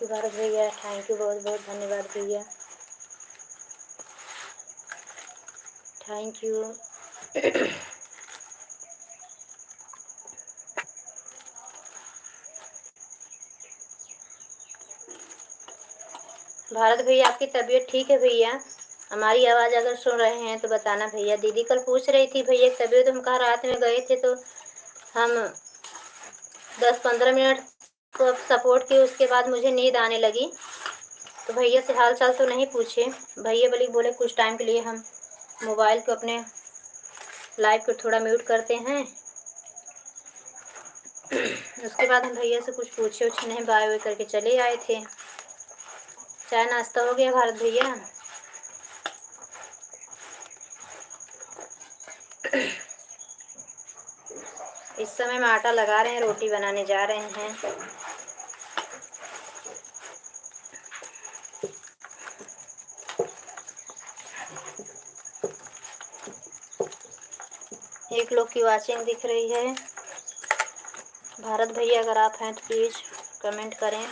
यू भारत भैया थैंक यू, बहुत बहुत धन्यवाद भैया थैंक यू भारत भैया आपकी तबीयत ठीक है भैया? हमारी आवाज़ अगर सुन रहे हैं तो बताना भैया। दीदी कल पूछ रही थी भैया तबीयत, हम कहा रात में गए थे तो हम 10-15 मिनट को सपोर्ट किए, उसके बाद मुझे नींद आने लगी तो भैया से हाल चाल तो नहीं पूछे। भैया बोले कुछ टाइम के लिए हम मोबाइल को अपने लाइव को थोड़ा म्यूट करते हैं। उसके बाद हम भैया से कुछ पूछे नहीं, बाय बाय करके चले आए थे। चाय नाश्ता हो गया भारत भैया? इस समय में आटा लगा रहे हैं, रोटी बनाने जा रहे हैं। एक लोग की वाचिंग दिख रही है। भारत भैया अगर आप हैं तो प्लीज़ कमेंट करें।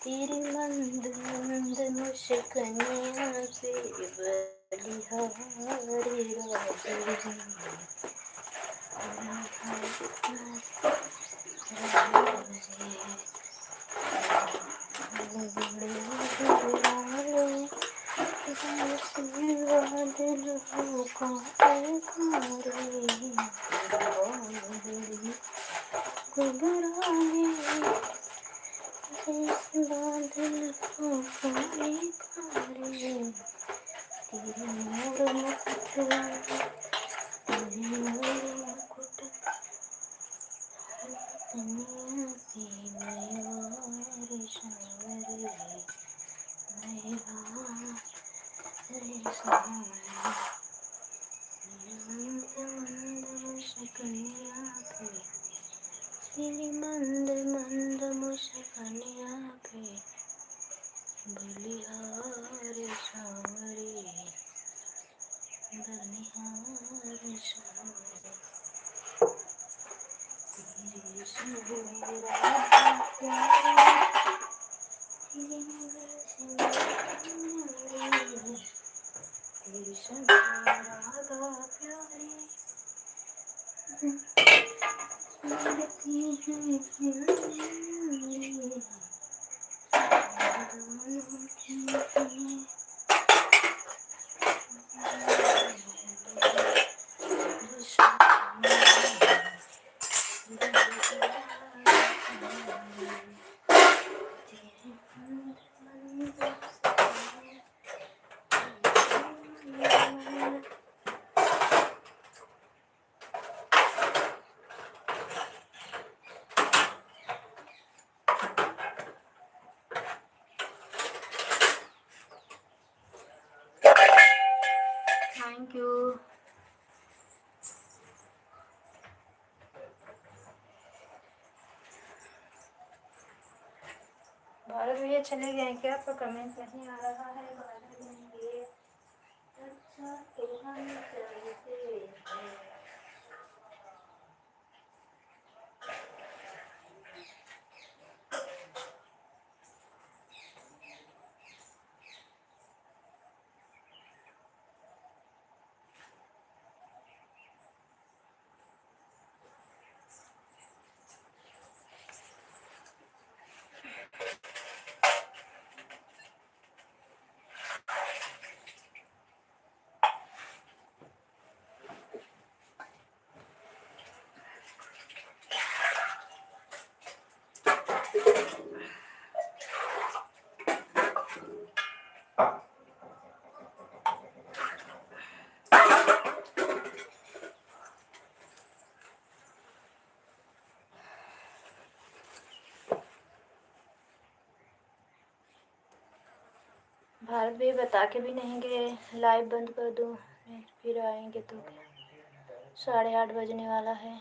तेरी मंद मंद मुस्कानिया पे बलिहारी थैंक यू। भारत भैया चले गए क्या? आपका कमेंट नहीं आ रहा है। भारत भैया अच्छा तो हम चलते हैं। भारत भैया बता के भी नहीं गए, लाइव बंद कर दो फिर आएंगे तो क्या? 8:30 बजने वाला है।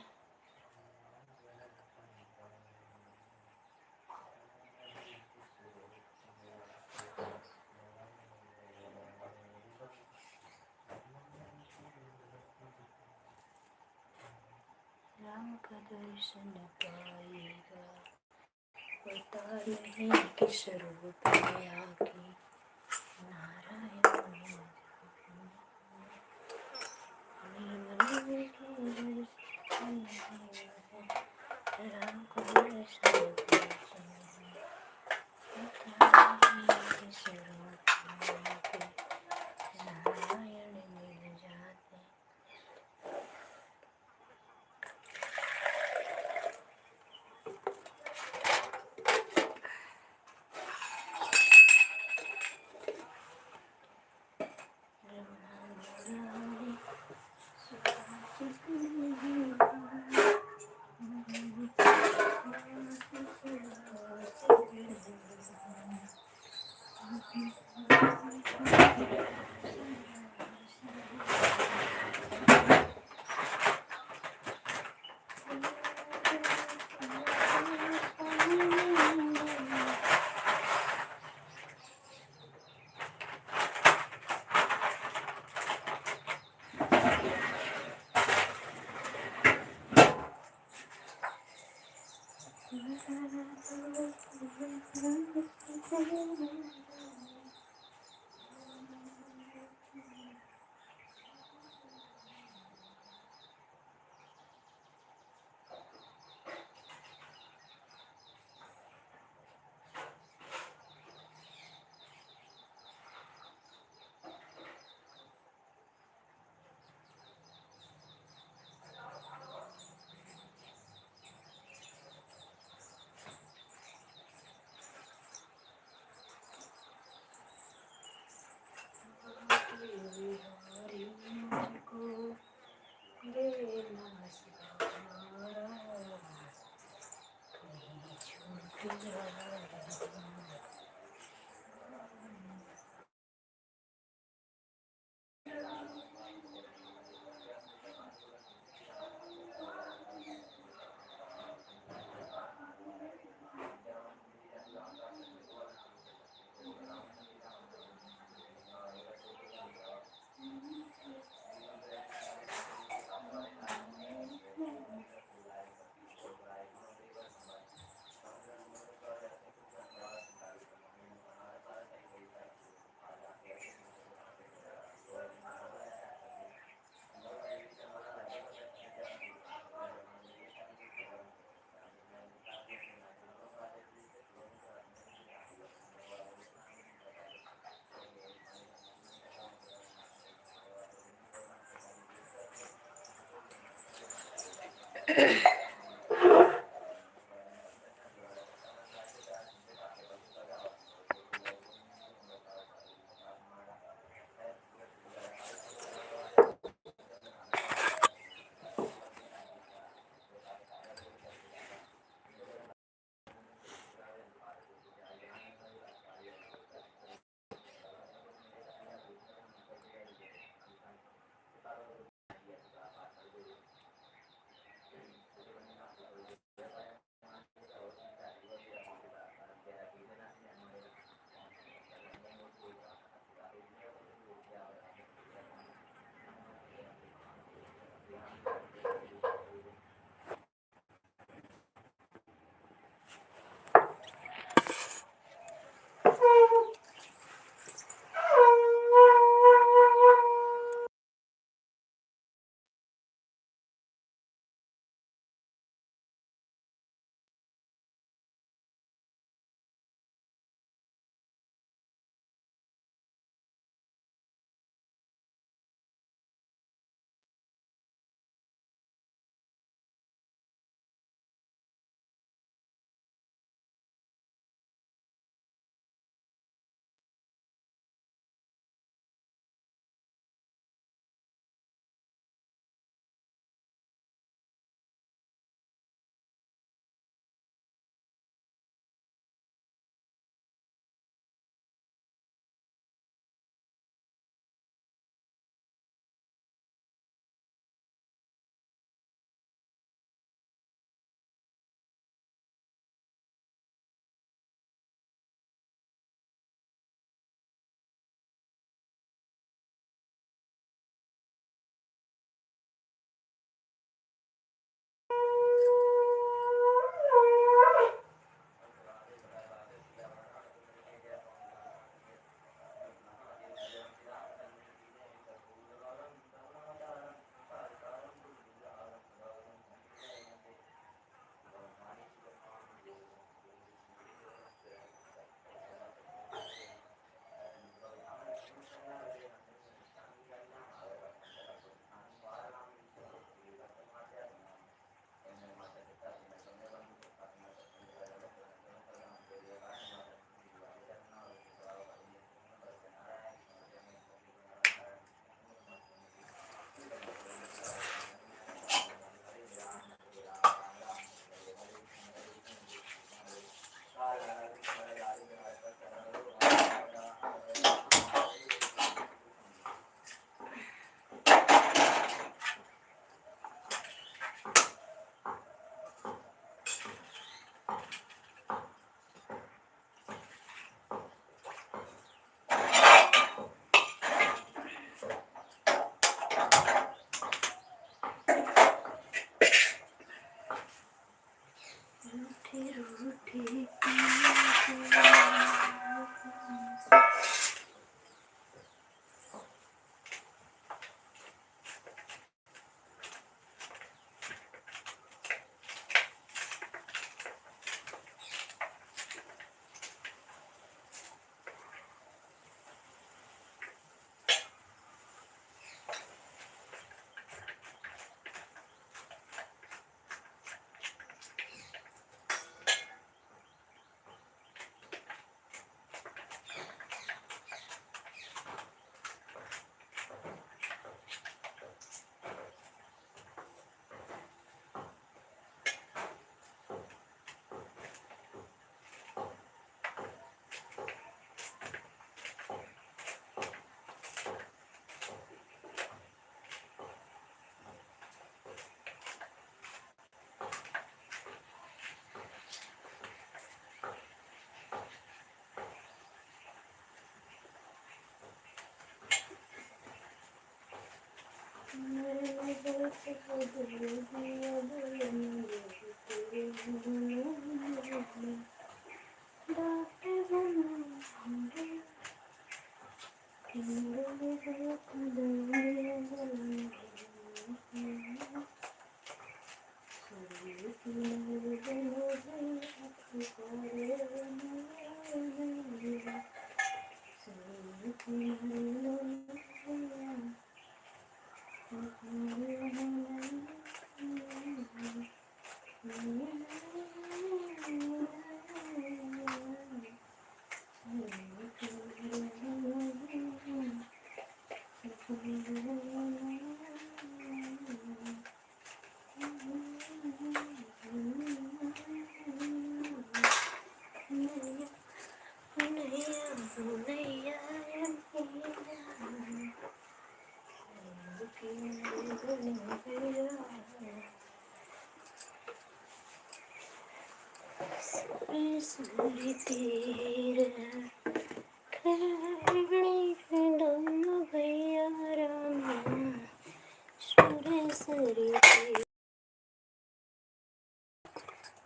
राम का दर्शन पाएगा, पता नहीं किस रूप में आके। नारायण राम का दर्शन नारायण मिल जाते।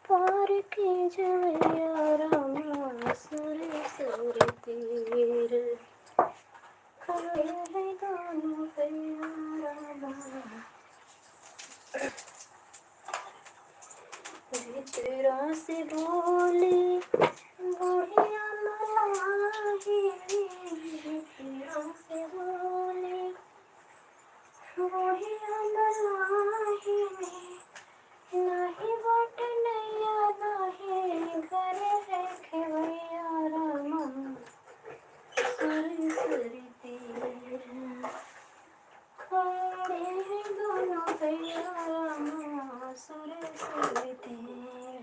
पार के जवैया रामा सुर सुर तीर खड़े हैं दोनों भैया रामा। चिरा से बोले बुढ़िया मलाही, चिरा से बोले बुढ़िया मलाही में नहीं बाट नैया नहीं घर है खेवैया रामा सुर सुर तीर खड़े हैं दोनों भैया रामा सुर सुर तीर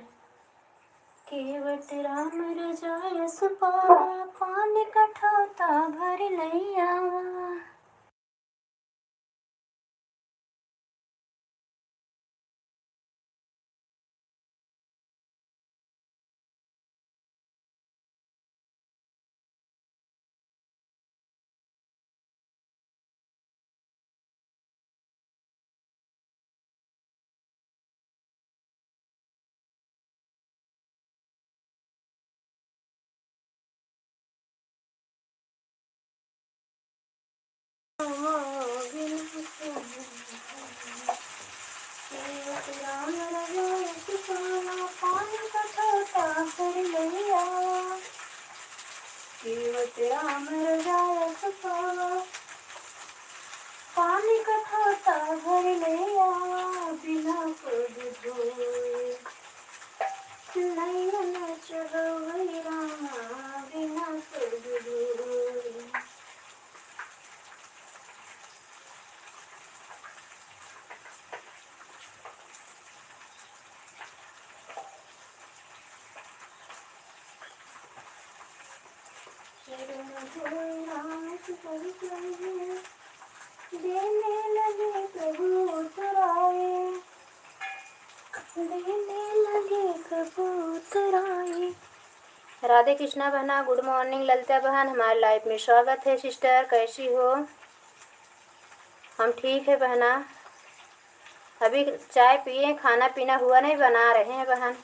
केवट राम रजाय सुपावा पान कठौता भर लैया। राम रजाय सुपावा पान कठौता भर लैया। केवट राम रजाय सुपावा पान कठौता भर लैया। बिना पग धोए नैन चढ़वै रामा बिना पग धोए। देने लगे प्रभु उतराए, देने लगे प्रभु उतराए। राधे कृष्णा बहना, गुड मॉर्निंग। ललिता बहन, हमारे लाइफ में स्वागत है। सिस्टर कैसी हो? हम ठीक है बहना। अभी चाय पिए, खाना पीना हुआ नहीं, बना रहे हैं बहन।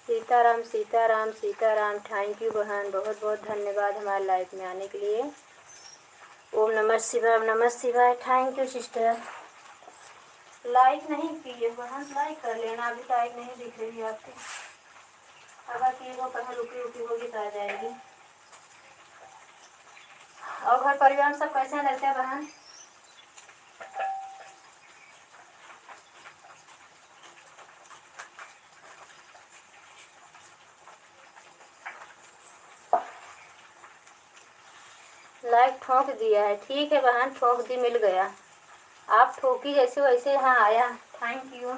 सीताराम सीताराम सीताराम। थैंक यू बहन, बहुत बहुत धन्यवाद हमारे लाइफ में आने के लिए। ओम नमः शिवाय, ओम नमः शिवाय। Thank you sister. लाइक नहीं किए बहन, लाइक कर लेना। अभी लाइक नहीं दिख रही है आपकी। अगर किए वो कहीं रुकी रुकी होगी तो आ जाएगी। और घर परिवार सब कैसे रहते हैं बहन? लाइक ठोक दिया है, ठीक है बहन, ठोक दी, मिल गया। आप ठोकी जैसे वैसे हाँ आया। Thank you.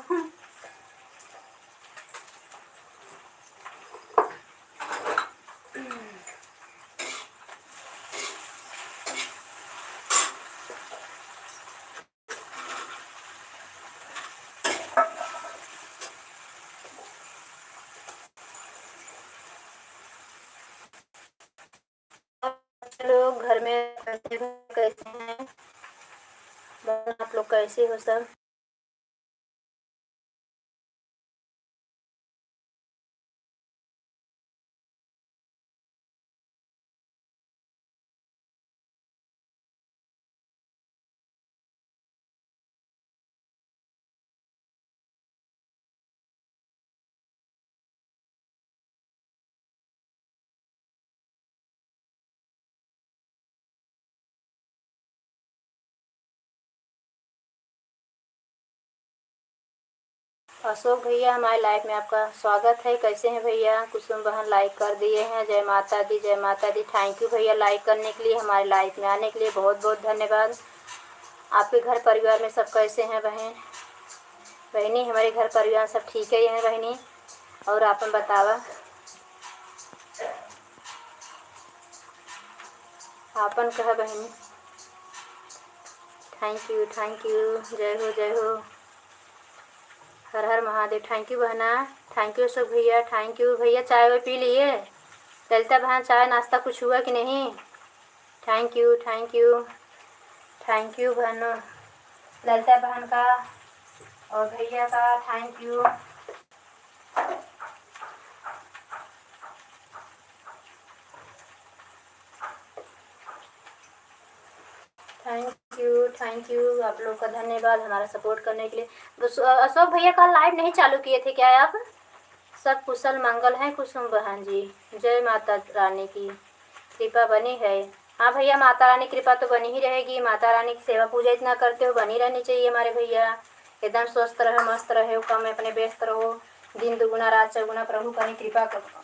लोग घर में कैसे हैं? आप लोग कैसे हो सब? अशोक भैया, हमारे लाइव में आपका स्वागत है। कैसे हैं भैया? कुसुम बहन लाइक कर दिए हैं। जय माता दी, जय माता दी। थैंक यू भैया लाइक करने के लिए, हमारे लाइव में आने के लिए बहुत बहुत धन्यवाद। आपके घर परिवार में सब कैसे हैं बहनी? हमारे घर परिवार सब ठीक है बहनी। और आपन बतावा, आपन कहा बहनी? थैंक यू, जय हो जय हो। हर हर महादेव। थैंक यू बहना, थैंक यू अशोक भैया, थैंक यू भैया। चाय वाय पी लिए? ललिता बहन, चाय नाश्ता कुछ हुआ कि नहीं? थैंक यू, थैंक यू बहनों, ललिता बहन का और भैया का थैंक यू। थैंक यू आप लोग का धन्यवाद हमारा सपोर्ट करने के लिए। अशोक भैया कल लाइव नहीं चालू किए थे क्या आप? सब कुशल मंगल हैं कुसुम बहन जी। जय माता रानी की कृपा बनी है। हाँ भैया, माता रानी की कृपा तो बनी ही रहेगी। माता रानी की सेवा पूजा इतना करते हो, बनी रहनी चाहिए हमारे भैया। एकदम स्वस्थ रहो, मस्त रहो, काम में अपने व्यस्त रहो, दिन दुगुना रात चौगुना प्रभु करी कृपा करो,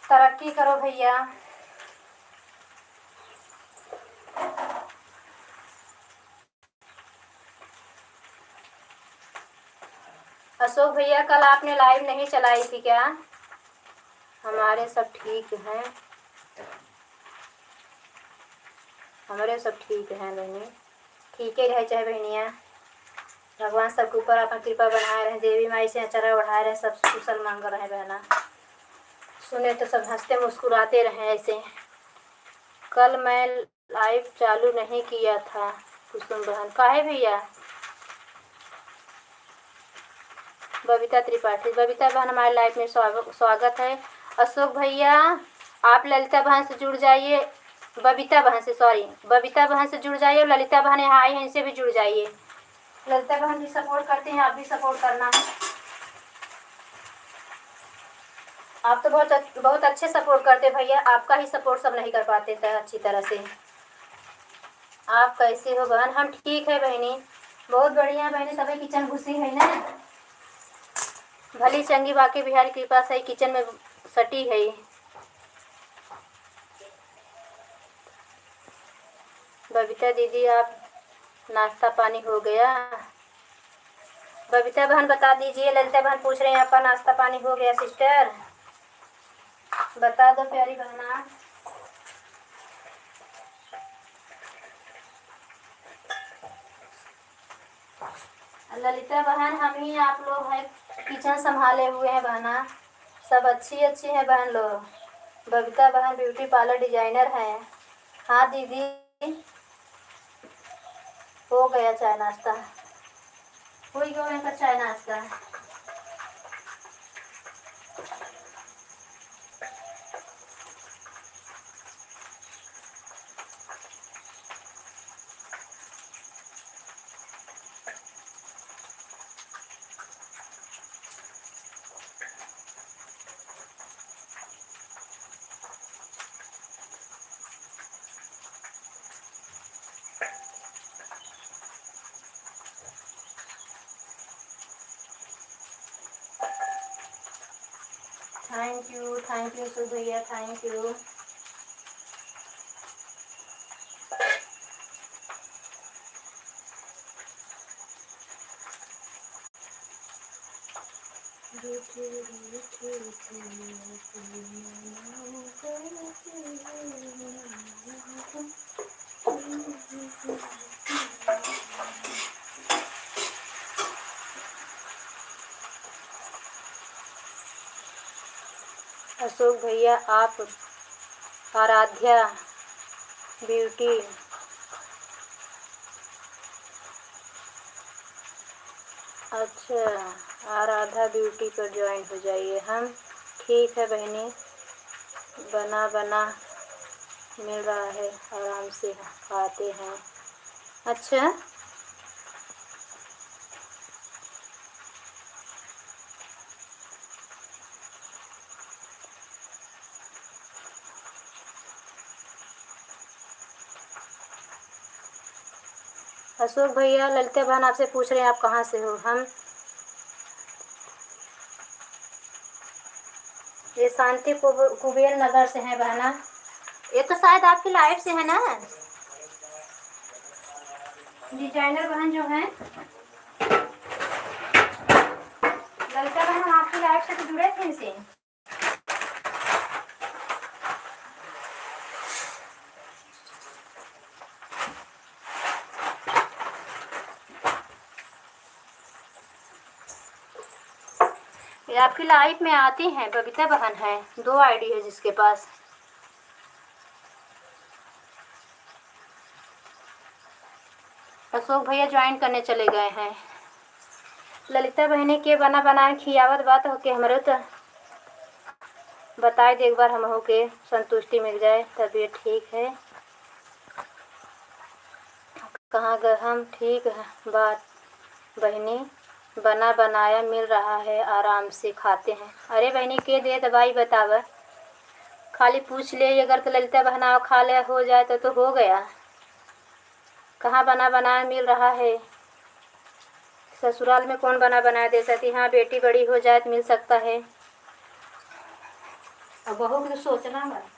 तरक्की करो भैया। अशोक भैया, कल आपने लाइव नहीं चलाई थी क्या? हमारे सब ठीक हैं, हमारे सब ठीक हैं बहनी। ठीक ही रहे चाहे बहनिया। भगवान सबके ऊपर अपन कृपा बनाए रहे, देवी माई से अचरा बढ़ाए रहे, सब कुशल मंगल रहे बहना। सुने तो सब हंसते मुस्कुराते रहे ऐसे। कल मैं लाइव चालू नहीं किया था कुसुम बहन। काहे भैया? बबीता त्रिपाठी, बबीता बहन हमारे लाइफ में स्वागत है। अशोक भैया, आप ललिता बहन से जुड़ जाइए, बबीता बहन से जुड़ जाइए, और ललिता बहन यहाँ आई हैं, इनसे भी जुड़ जाइए। ललिता बहन भी सपोर्ट करते हैं, आप भी सपोर्ट करना। आप तो बहुत अच्छे सपोर्ट करते भैया, आपका ही सपोर्ट सब नहीं कर पाते थे अच्छी तरह से। आप कैसे हो बहन? हम ठीक है बहनी, बहुत बढ़िया बहनी। सभी किचन घुसी है ना, भली चंगी बाकी बिहारी कृपा से किचन में सटी है। बबीता दीदी, आप नाश्ता पानी हो गया? बबीता बहन बता दीजिए। ललिता बहन पूछ रहे हैं आपका नाश्ता पानी हो गया सिस्टर? बता दो प्यारी बहना। ललिता बहन, हम ही आप लोग हैं किचन संभाले हुए हैं बहना। सब अच्छी है बहन लोग। बबीता बहन ब्यूटी पार्लर डिजाइनर है। हाँ दीदी, हो गया चाय नाश्ता, हो गया उनका चाय नाश्ता। थैंक यू सुध भैया, थैंक यू। अशोक भैया, आप आराध्या ब्यूटी, अच्छा, आराधा ब्यूटी पर ज्वाइन हो जाइए। हम ठीक है बहनी, बना मिल रहा है, आराम से खाते हैं। अच्छा, अशोक भैया, ललिता बहन आपसे पूछ रहे हैं आप कहाँ से हो? हम ये शांति कुबेर नगर से है बहना। ये तो शायद आपकी लाइफ से है ना, डिजाइनर बहन जो है, ललिता बहन आपकी लाइफ से तो जुड़े थे इनसे। ये आपकी लाइफ में आती हैं, बबीता बहन है, 2 आईडी है जिसके पास। अशोक भैया ज्वाइन करने चले गए हैं। ललिता बहने के बना बनाए खियावत बात हो के हमरे तो बताए दे, एक बार हम हो के संतुष्टि मिल जाए, तबीयत ठीक है। कहाँ गए हम? ठीक है बात बहनी, बना बनाया मिल रहा है, आराम से खाते हैं। अरे बहनी के दे दवाई बताव, खाली पूछ ले अगर तो ललिता बहना खा ले हो जाए तो हो गया। कहाँ बना बनाया मिल रहा है? ससुराल में कौन बना बनाया दे सकती? हाँ बेटी बड़ी हो जाए तो मिल सकता है, अब बहू को तो सोचना है।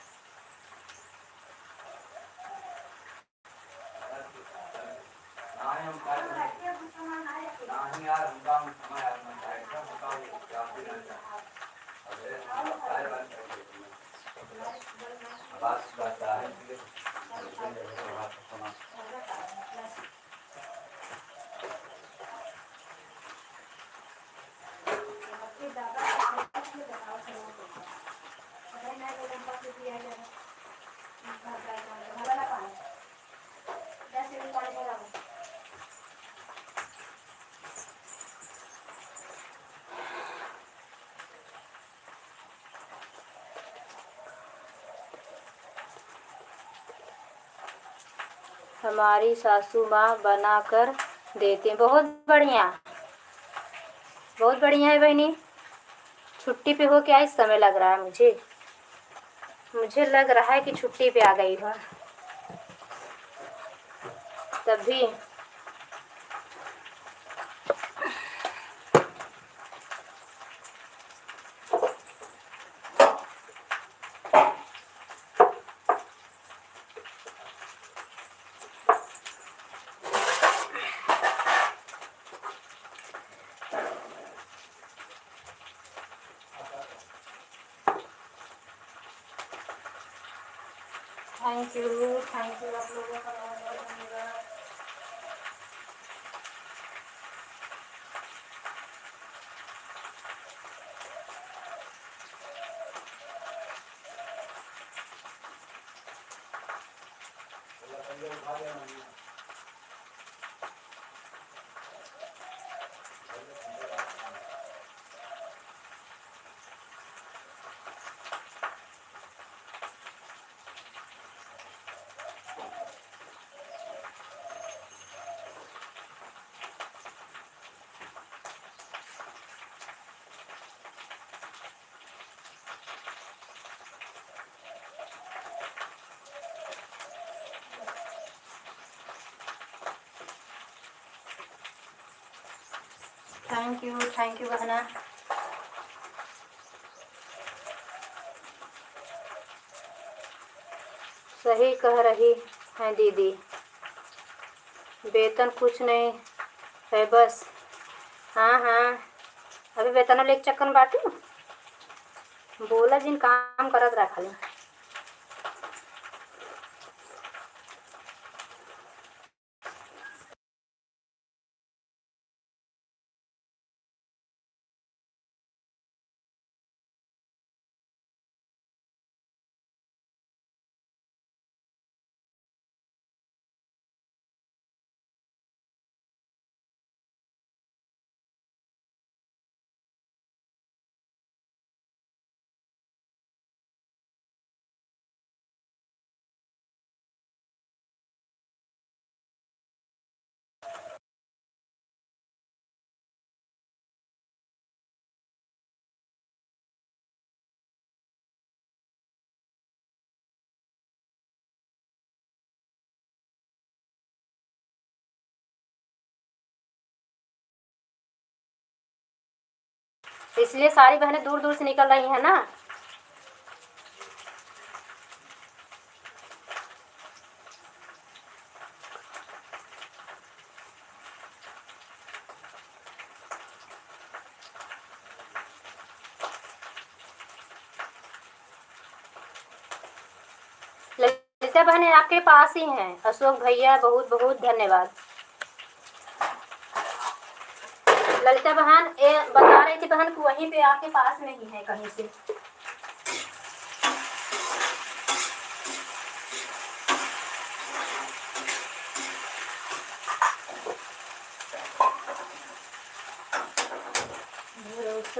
हमारी सासू माँ बना कर देती हैं। बहुत बढ़िया, बहुत बढ़िया है बहनी। छुट्टी पे हो क्या? इस समय लग रहा है मुझे लग रहा है कि छुट्टी पे आ गई हो तभी। थैंक यू आप लोगों का बहुत बहुत धन्यवाद। थैंक यू बहना। सही कह रही हैं दीदी, वेतन कुछ नहीं है बस। हाँ हाँ, अभी वेतन लेके चक्कर में बाटू बोला जिन काम करत रखा। इसलिए सारी बहनें दूर दूर से निकल रही हैं ना। ललिता बहन आपके पास ही हैं। अशोक भैया बहुत बहुत धन्यवाद। ललिता बहन बता रही थी बहन को वहीं पे आपके पास में ही है कहीं से।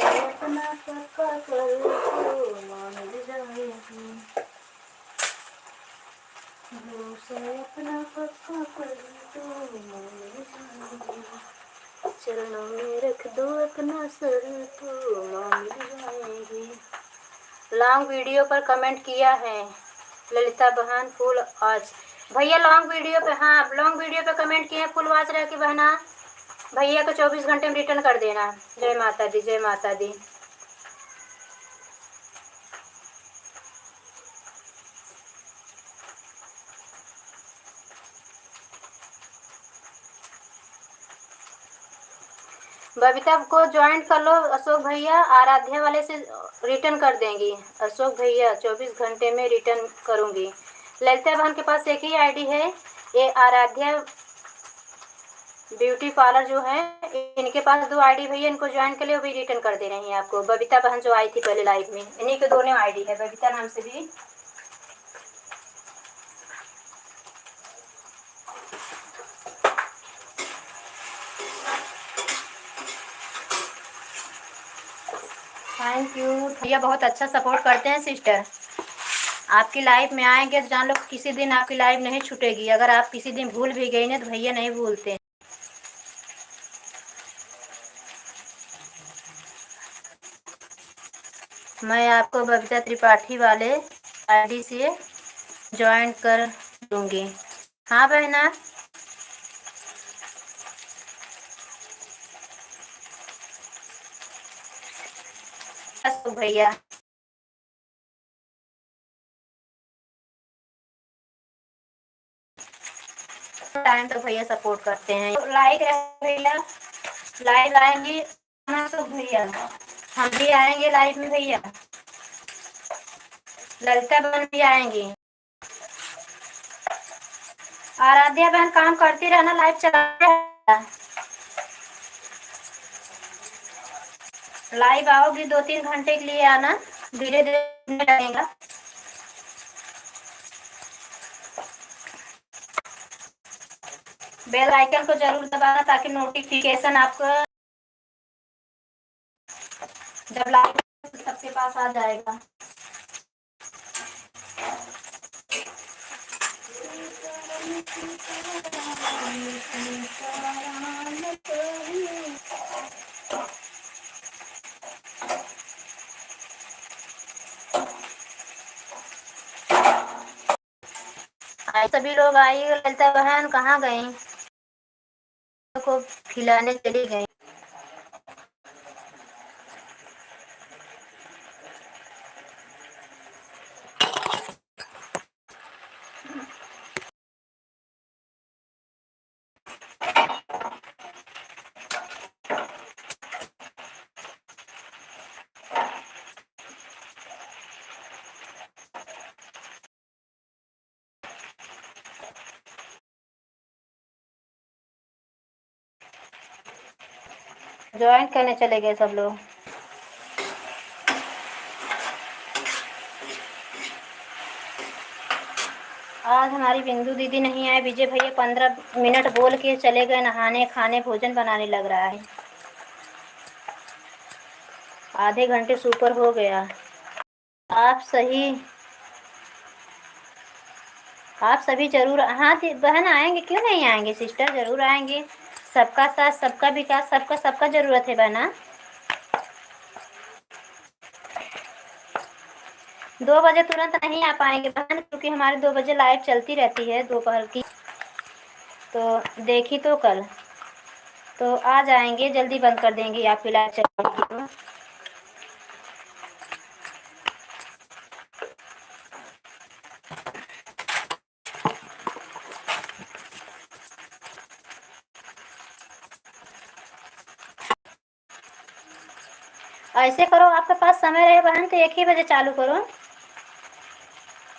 अपना पक्का कर तो मान जाएगी, अपना पक्का कर तो मान जाएगी, चरणों में रख दो अपना सर तो मान जाएगी। लॉन्ग वीडियो पर कमेंट किया है ललिता बहन फुल आज। भैया लॉन्ग वीडियो पे, हाँ लॉन्ग वीडियो पे कमेंट किए फुल वॉच रह की बहना, भैया को 24 घंटे में रिटर्न कर देना। जय माता दी, जय माता दी। बबीता को ज्वाइन कर लो अशोक भैया, आराध्या वाले से रिटर्न कर देंगी। अशोक भैया 24 घंटे में रिटर्न करूंगी। ललिता बहन के पास एक ही आईडी है, ये आराध्या ब्यूटी पार्लर जो है, इनके पास 2 आईडी भैया, इनको ज्वाइन कर ले, वो भी रिटर्न कर दे रही हैं आपको। बबीता बहन जो आई थी पहले लाइव में, इन्हीं के दोनों आईडी है, बबीता नाम से भी। थैंक यू भैया, बहुत अच्छा सपोर्ट करते हैं सिस्टर। आपकी लाइव में आएंगे तो जान लो किसी दिन आपकी लाइव नहीं छूटेगी। अगर आप किसी दिन भूल भी गई ना तो भैया नहीं भूलते। मैं आपको बबीता त्रिपाठी वाले आईडी से ज्वाइन कर दूंगी। हाँ बहना, भैया टाइम तो भैया सपोर्ट करते हैं। लाइक भैया, लाइव आएंगे तो भैया हम भी आएंगे लाइव में भैया। ललिता बहन भी आएंगी। आराध्या बहन काम करती रहना, लाइव चला लाइव आओगी 2-3 घंटे के लिए आना, धीरे धीरे लगेगा। बेल आइकन को जरूर दबाना ताकि नोटिफिकेशन आपको जब लाइव सबके पास आ जाएगा। सभी लोग आइए। ललिता बहन कहाँ गई? को खिलाने चली गई। ज्वाइन करने चले गए सब लोग। आज हमारी बिंदु दीदी नहीं आए। विजय भैया 15 मिनट बोल के चले गए नहाने, खाने, भोजन बनाने लग रहा है। आधे घंटे से ऊपर हो गया। आप सभी जरूर, हाँ बहन आएंगे, क्यों नहीं आएंगे सिस्टर, जरूर आएंगे। सबका साथ सबका विकास, सबका सबका जरूरत है बहना। 2 बजे तुरंत नहीं आ पाएंगे बहन, क्योंकि हमारी 2 बजे लाइव चलती रहती है दोपहर की। तो देखी तो कल तो आ जाएंगे, जल्दी बंद कर देंगे आपकी लाइव चलेगी तो। ऐसे करो, आपके पास समय रहे बहन तो 1 ही बजे चालू करो।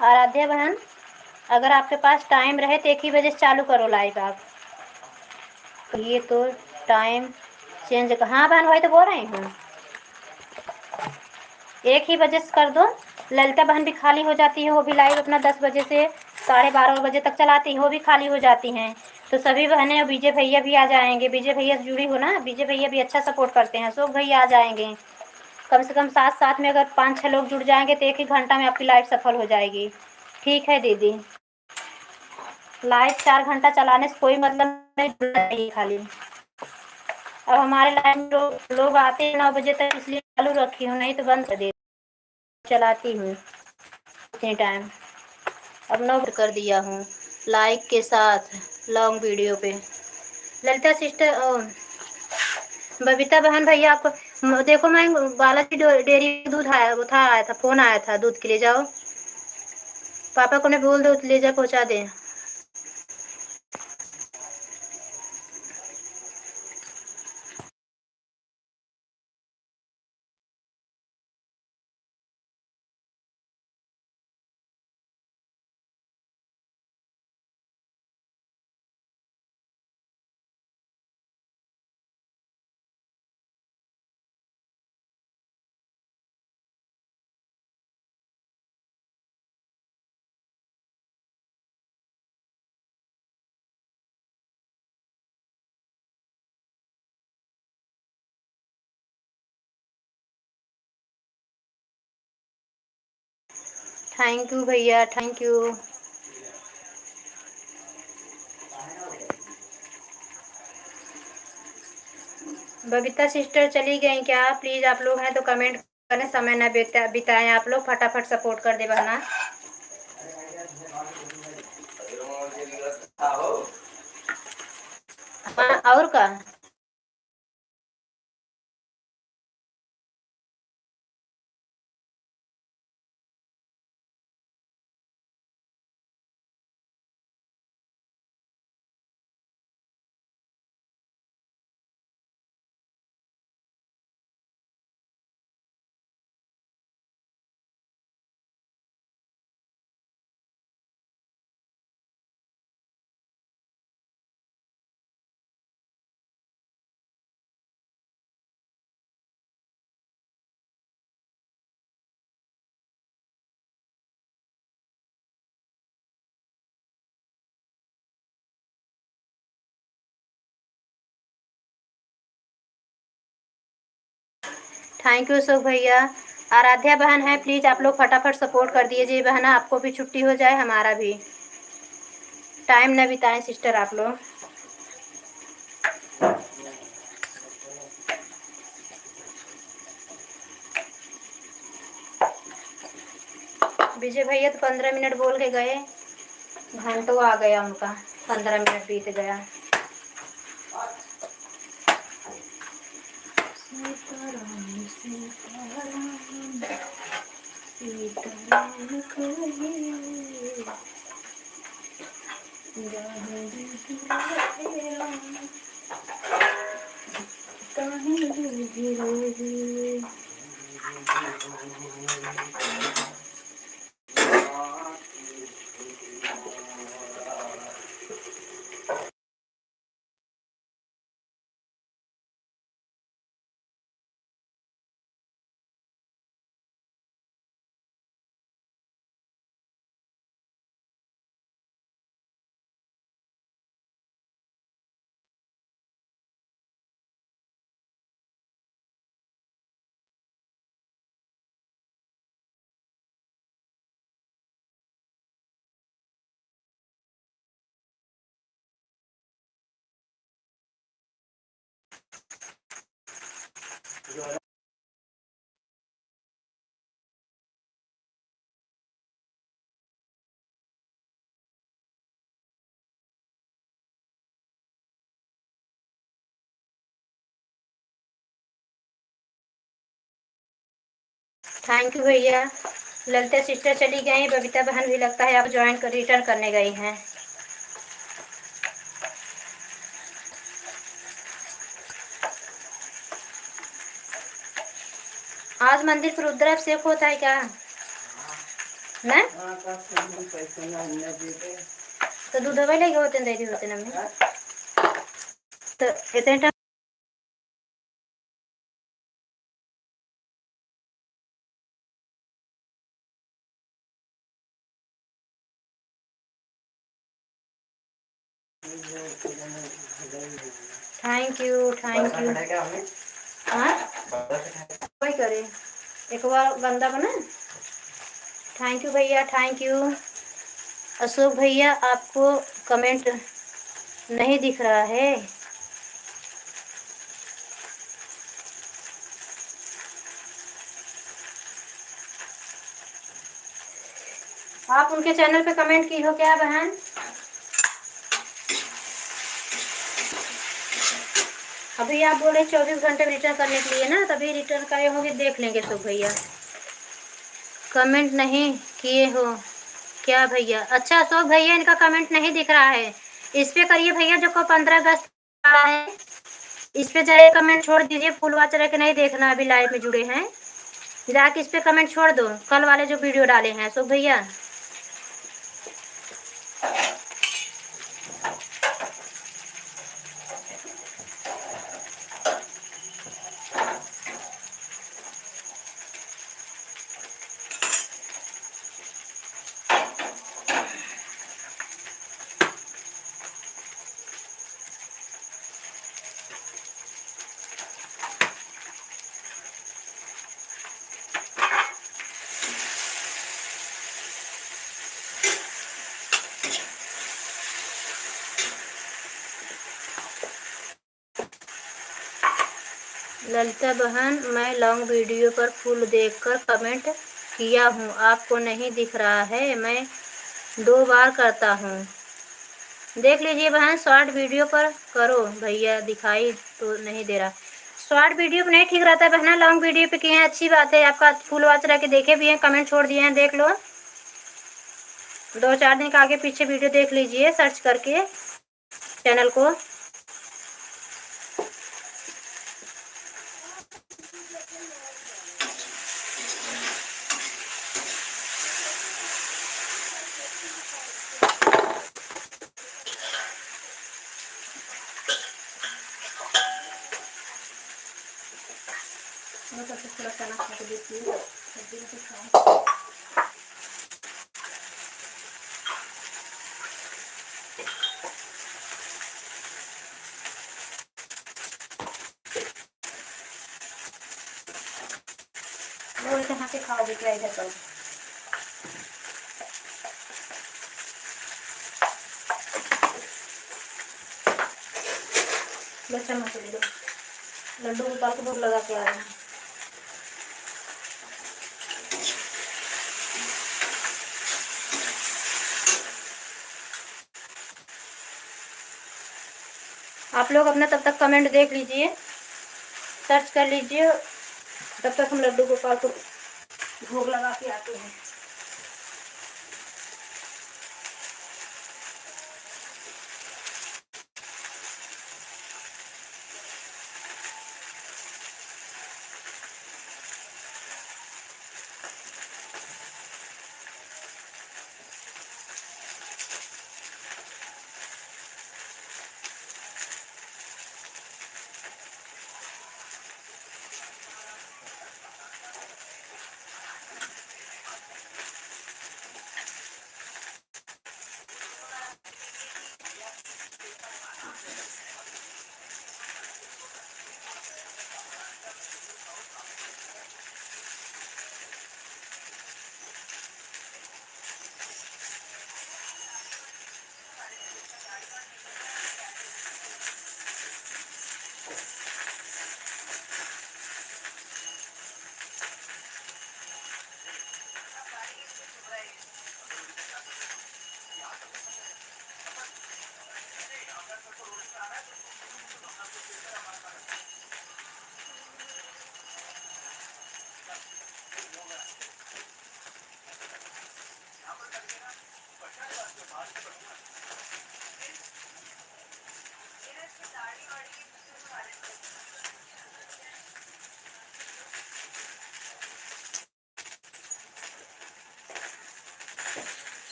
आराध्या बहन अगर आपके पास टाइम रहे तो 1 ही बजे से चालू करो लाइव आप। ये तो टाइम चेंज, हाँ बहन वही तो बोल रही हूँ, 1 ही बजे से कर दो। ललिता बहन भी खाली हो जाती है, वो भी लाइव अपना 10 बजे से 12:30 बजे तक चलाती हैं, वो भी खाली हो जाती हैं। तो सभी बहनें, विजय भैया भी आ जाएंगे, विजय भैया से जुड़ी हो ना, विजय भैया भी अच्छा सपोर्ट करते हैं, अशोक भैया आ जाएंगे। कम से कम साथ साथ में अगर 5-6 लोग जुड़ जाएंगे तो 1 ही घंटा में आपकी लाइव सफल हो जाएगी। ठीक है दीदी, लाइव 4 घंटा चलाने से कोई मतलब नहीं, जुड़ना चाहिए खाली। अब हमारे लाइव में लोग आते हैं 9 बजे तक, इसलिए चालू रखी हूँ, नहीं तो बंद कर दे चलाती हूँ इतने टाइम। अब 9 कर दिया हूँ लाइक के साथ लॉन्ग वीडियो पे। ललिता सिस्टर, बबीता बहन भैया आपको देखो, मैं बालाजी डेयरी दूध आया वो था, आया था फ़ोन आया था दूध के लिए, जाओ पापा को ने बोल दो ले जा पहुँचा दें। थैंक यू भैया, थैंक यू। बबीता सिस्टर चली गई क्या? प्लीज़ आप लोग हैं तो कमेंट करें, समय न बिताएं आप लोग, फटाफट सपोर्ट कर दे बहना। हाँ और का थैंक यू अशोक भैया। आराध्या बहन है, प्लीज़ आप लोग फटाफट सपोर्ट कर दीजिए बहना, आपको भी छुट्टी हो जाए, हमारा भी टाइम न बिताएं सिस्टर आप लोग। विजय भैया तो 15 मिनट बोल के गए, घंटों आ गया उनका, 15 मिनट बीत गया। सीताराम सीताराम सीताराम कहिए, थैंक यू भैया। ललिता सिस्टर चली गई, बबीता बहन भी लगता है आप ज्वाइन कर रिटर्न करने गई हैं। आज मंदिर पर रुद्राभिषेक होता है क्या? ना तो दूध दवाई लेके होते दे दी होते ना तो इतने थैंक यू हाँ वही करे एक बार बंदा बना। थैंक यू भैया, थैंक यू। अशोक भैया आपको कमेंट नहीं दिख रहा है। आप उनके चैनल पे कमेंट की हो क्या बहन? अभी आप बोले 24 घंटे में रिटर्न करने के लिए ना, तभी रिटर्न करे होंगे, देख लेंगे अशोक भैया। कमेंट नहीं किए हो क्या भैया? अच्छा अशोक भैया इनका कमेंट नहीं दिख रहा है, इस पे करिए भैया जो को 15 अगस्त आ रहा है, इस पे जाए कमेंट छोड़ दीजिए। फुलवा चढ़ा के नहीं देखना, अभी लाइव में जुड़े हैं, जाके इस पे कमेंट छोड़ दो, कल वाले जो वीडियो डाले हैं अशोक भैया। ललिता बहन मैं लॉन्ग वीडियो पर फुल देखकर कमेंट किया हूँ, आपको नहीं दिख रहा है, मैं 2 बार करता हूँ, देख लीजिए बहन। शॉर्ट वीडियो पर करो भैया, दिखाई तो नहीं दे रहा। शॉर्ट वीडियो पे नहीं ठीक रहता है बहना, लॉन्ग वीडियो पे किए हैं, अच्छी बात है। आपका फुल वॉच रह के देखे भी हैं, कमेंट छोड़ दिए हैं, देख लो। 2-4 दिन का आगे पीछे वीडियो देख लीजिए सर्च करके चैनल को। थोड़ा खाना खा के देखिए। वो कहाँ से खाओगे क्या इधर पर? बच्चा मत ले दो, लड्डू गोपाल को भोग लगा के आ रहे हैं। आप लोग अपना तब तक कमेंट देख लीजिए, सर्च कर लीजिए, तब तक हम लड्डू गोपाल को भोग लगा के आते हैं।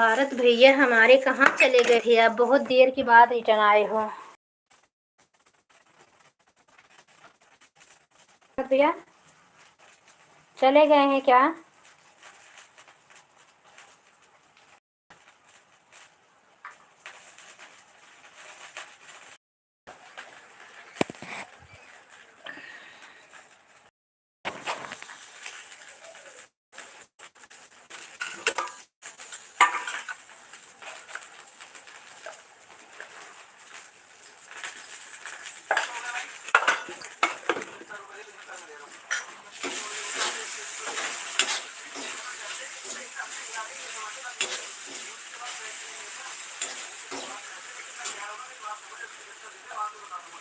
भारत भैया हमारे कहाँ चले गए थे? आप बहुत देर के बाद रिटर्न आए हो। भैया चले गए हैं क्या?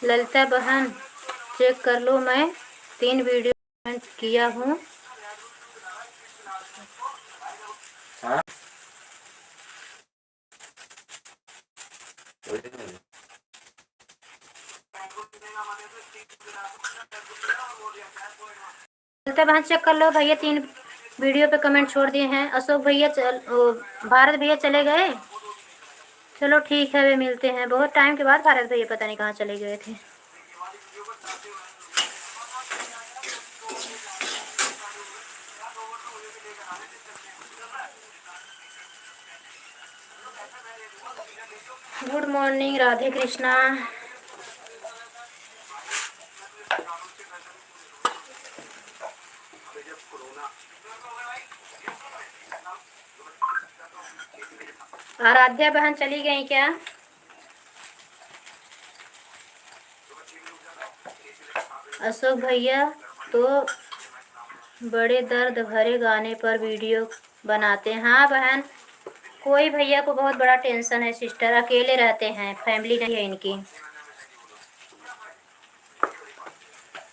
ललिता बहन चेक कर लो, मैं 3 वीडियो कमेंट किया हूँ। ललिता बहन चेक कर लो, भैया 3 वीडियो पे कमेंट छोड़ दिए हैं। अशोक भैया भारत भैया चले गए। चलो ठीक है, वे मिलते हैं। बहुत टाइम के बाद भारत भैया पता नहीं कहाँ चले गए थे। Good morning Radhe Krishna. आराध्या बहन चली गई क्या? अशोक भैया तो बड़े दर्द भरे गाने पर वीडियो बनाते हैं। हाँ बहन, कोई भैया को बहुत बड़ा टेंशन है सिस्टर, अकेले रहते हैं, फैमिली नहीं है इनकी।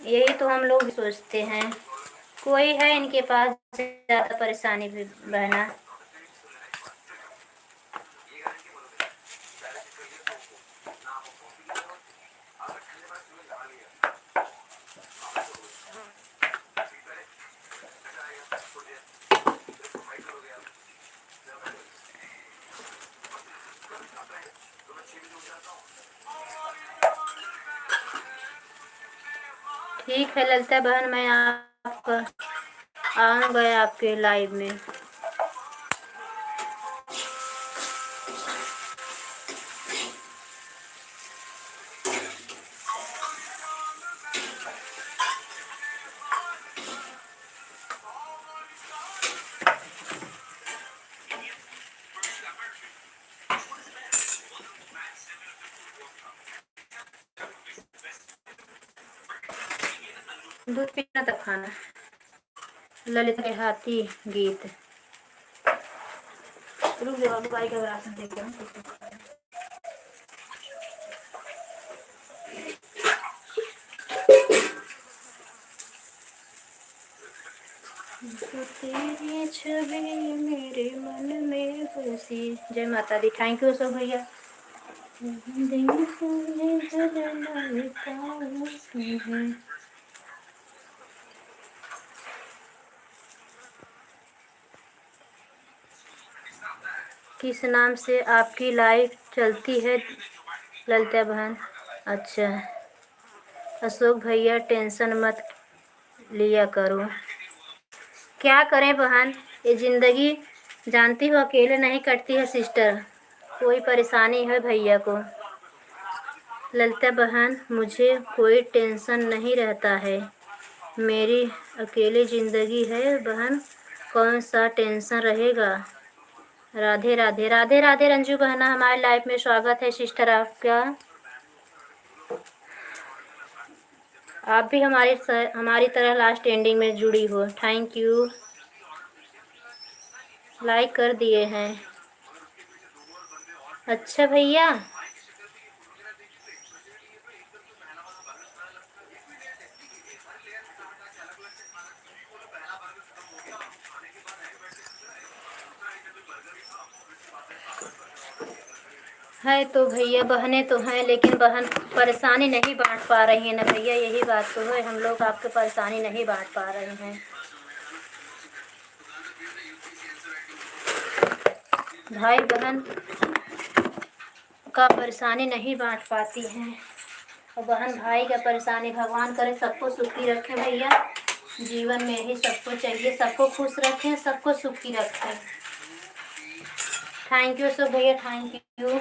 यही तो हम लोग भी सोचते हैं, कोई है इनके पास ज़्यादा परेशानी भी बहना। ठीक है ललिता बहन, मैं आपका आऊँगा आपके लाइव में। दूध पीना तब खाना। ललिता के हाथी गीत। रुक जाओ, भाई का राशन देते हैं। तेरी छवि मेरे मन में बसी। जय माता दी। थैंक यू अशोक भैया। किस नाम से आपकी लाइव चलती है ललिता बहन? अच्छा अशोक भैया टेंशन मत लिया करो। क्या करें बहन, ये ज़िंदगी जानती हो अकेले नहीं कटती है सिस्टर, कोई परेशानी है भैया को। ललिता बहन मुझे कोई टेंशन नहीं रहता है, मेरी अकेली ज़िंदगी है बहन, कौन सा टेंशन रहेगा। राधे राधे। राधे राधे रंजू बहना, हमारे लाइफ में स्वागत है सिस्टर आपका। आप भी हमारी तरह लास्ट एंडिंग में जुड़ी हो। Thank you. लाइक कर दिए हैं। अच्छा भैया है तो भैया, बहनें तो हैं लेकिन बहन परेशानी नहीं बांट पा रही है ना भैया, यही बात तो है, हम लोग आपके परेशानी नहीं बांट पा रहे हैं। भाई बहन का परेशानी नहीं बांट पाती हैं, और बहन भाई का परेशानी भगवान करे सबको सुखी रखे भैया। जीवन में ही सबको चाहिए, सबको खुश रखें, सबको सुखी रखें। थैंक यू सो भैया, thank you.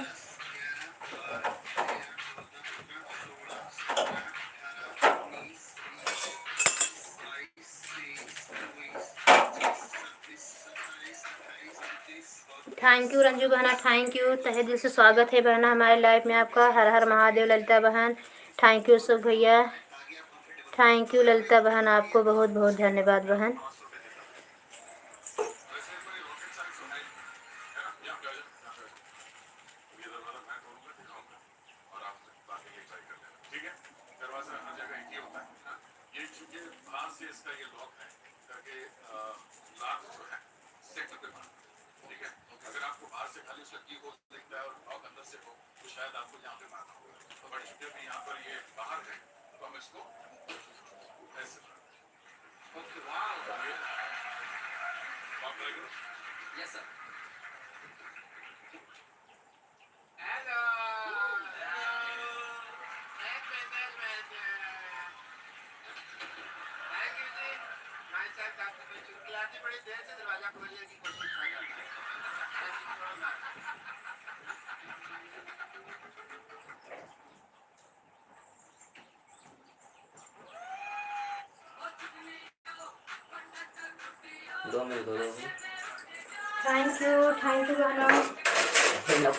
Thank you Ranju बहना, थैंक यू, तहे दिल से स्वागत है बहना हमारे लाइफ में आपका। हर हर महादेव। ललिता बहन थैंक यू सो भैया, थैंक यू ललिता बहन, आपको बहुत बहुत धन्यवाद बहन। थैंक यू बहना,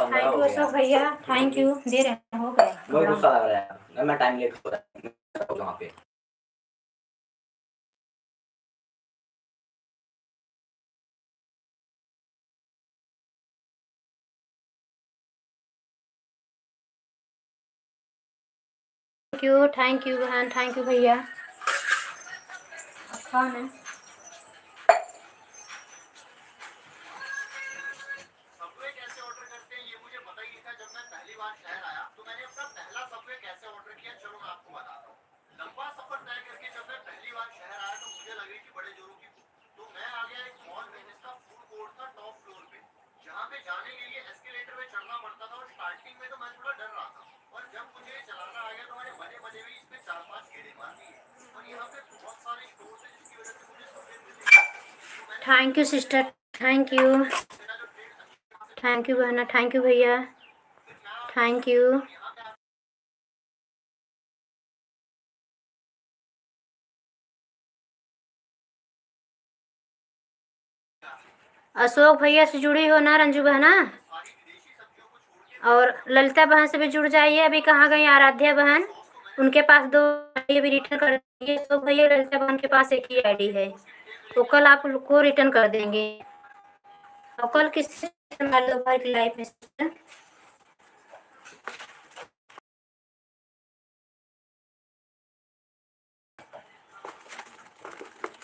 थैंक यू अशोक भैया, थैंक यू। दे रहे हैं, हो गए। बहुत गुस्सा लग रहा है, मैं टाइम लेट हो रहा है वहाँ पे। थैंक यू बहन, थैंक यू भैया। हाँ मैं thank you sister, thank you, thank you बहना, थैंक यू भैया, थैंक यू। अशोक भैया से जुड़ी हो ना रंजू बहना, और ललिता बहन से भी जुड़ जाइए। अभी कहाँ गई आराध्या बहन, उनके पास 2 आईडी अभी रिटर्न कर देंगे। अशोक भैया ललिता बहन के पास एक ही आईडी है, तो कल आप को रिटर्न कर देंगे। और कल किससे संभाल लो भाई लाइफ में।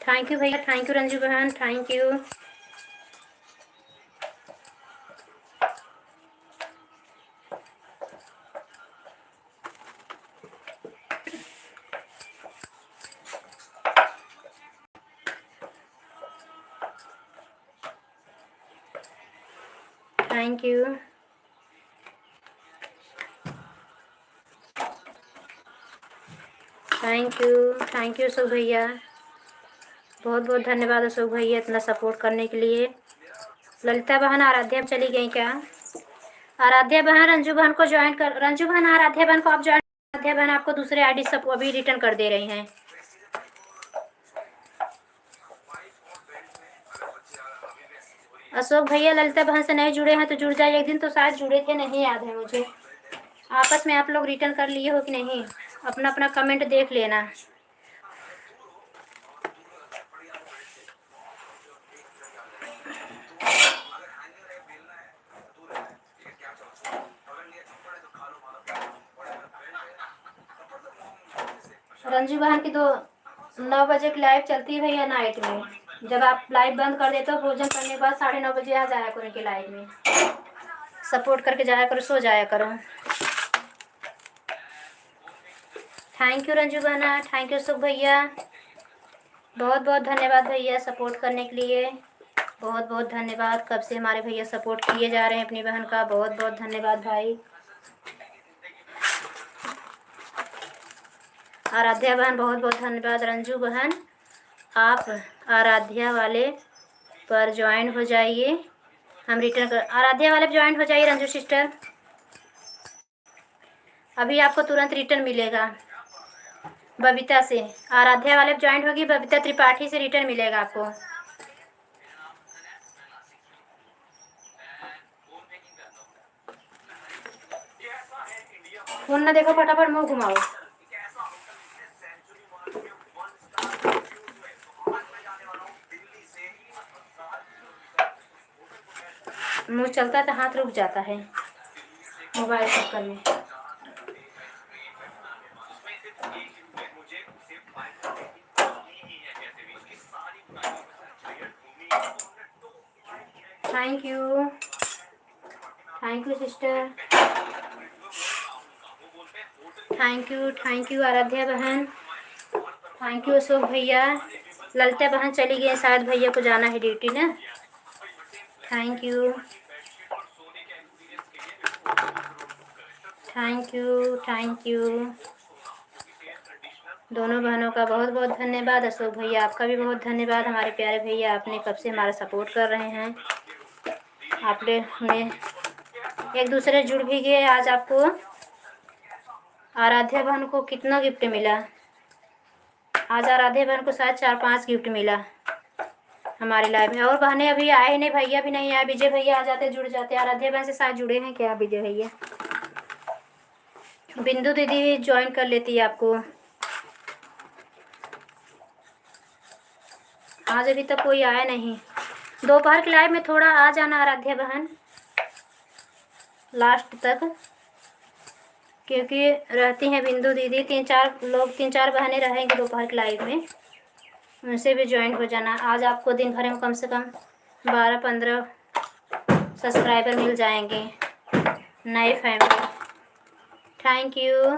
थैंक यू भैया, थैंक यू रंजू बहन, thank you. Thank you, thank you Ashok भैया, बहुत बहुत धन्यवाद अशोक भैया इतना सपोर्ट करने के लिए। ललिता बहन आराध्या चली गई क्या? आराध्या बहन रंजू बहन को ज्वाइन कर, रंजू बहन आराध्या बहन को आप ज्वाइन, आराध्या बहन आपको दूसरे आईडी सब अभी रिटर्न कर दे रही हैं। अशोक भैया ललिता बहन से नहीं जुड़े हैं तो जुड़ जाइए। एक दिन तो शायद जुड़े थे, नहीं याद है मुझे। आपस में आप लोग रिटर्न कर लिए हो कि नहीं, अपना अपना कमेंट देख लेना। रंजू बहन की तो 9 बजे की लाइव चलती है भैया नाइट में। जब आप लाइव बंद कर देते हो भोजन करने के बाद 9:30 बजे आ जाया करो उनकी लाइव में, सपोर्ट करके जाया करो, सो जाया करो। थैंक यू रंजू बहना, थैंक यू सुख भैया, बहुत बहुत धन्यवाद भैया सपोर्ट करने के लिए। बहुत बहुत धन्यवाद। कब से हमारे भैया सपोर्ट किए जा रहे हैं अपनी बहन का, बहुत बहुत धन्यवाद भाई। आराध्या बहन बहुत बहुत धन्यवाद। रंजू बहन आप आराध्या वाले पर ज्वाइन हो जाइए, हम रिटर्न कर। आराध्या वाले पर ज्वाइन हो जाइए रंजू सिस्टर, अभी आपको तुरंत रिटर्न मिलेगा। बबीता से आराध्या वाले पर ज्वाइन होगी, बबीता त्रिपाठी से रिटर्न मिलेगा आपको। फोन ना देखो, फटाफट मुंह घुमाओ। मुंह चलता है तो हाथ रुक जाता है मोबाइल चक्कर में। Thank you sister, thank you Aaradhya बहन, थैंक यू अशोक भैया। ललिता बहन चली गई शायद, भैया को जाना है ड्यूटी ना। थैंक यू दोनों बहनों का बहुत बहुत धन्यवाद। अशोक भैया आपका भी बहुत धन्यवाद। हमारे प्यारे भैया, आपने कब से हमारा सपोर्ट कर रहे हैं, आपने हमें एक दूसरे जुड़ भी गए। आज आपको आराध्या बहन को कितना गिफ्ट मिला? आज आराध्या बहन को शायद 4-5 गिफ्ट मिला हमारे लाइव में। और बहनें अभी आए नहीं, भैया भी नहीं आए। विजय भैया आ जाते जुड़ जाते। आराध्या बहन से शायद जुड़े हैं क्या विजय भैया? बिंदु दीदी ज्वाइन कर लेती है आपको। आज अभी तक कोई आया नहीं। दोपहर के लाइव में थोड़ा आ जाना आराध्या बहन लास्ट तक, क्योंकि रहती हैं बिंदु दीदी। 3-4 बहनें रहेंगी दोपहर के लाइव में, उनसे भी ज्वाइन हो जाना। आज आपको दिन भर में कम से कम 12-15 सब्सक्राइबर मिल जाएंगे नए फैमिली। Thank you.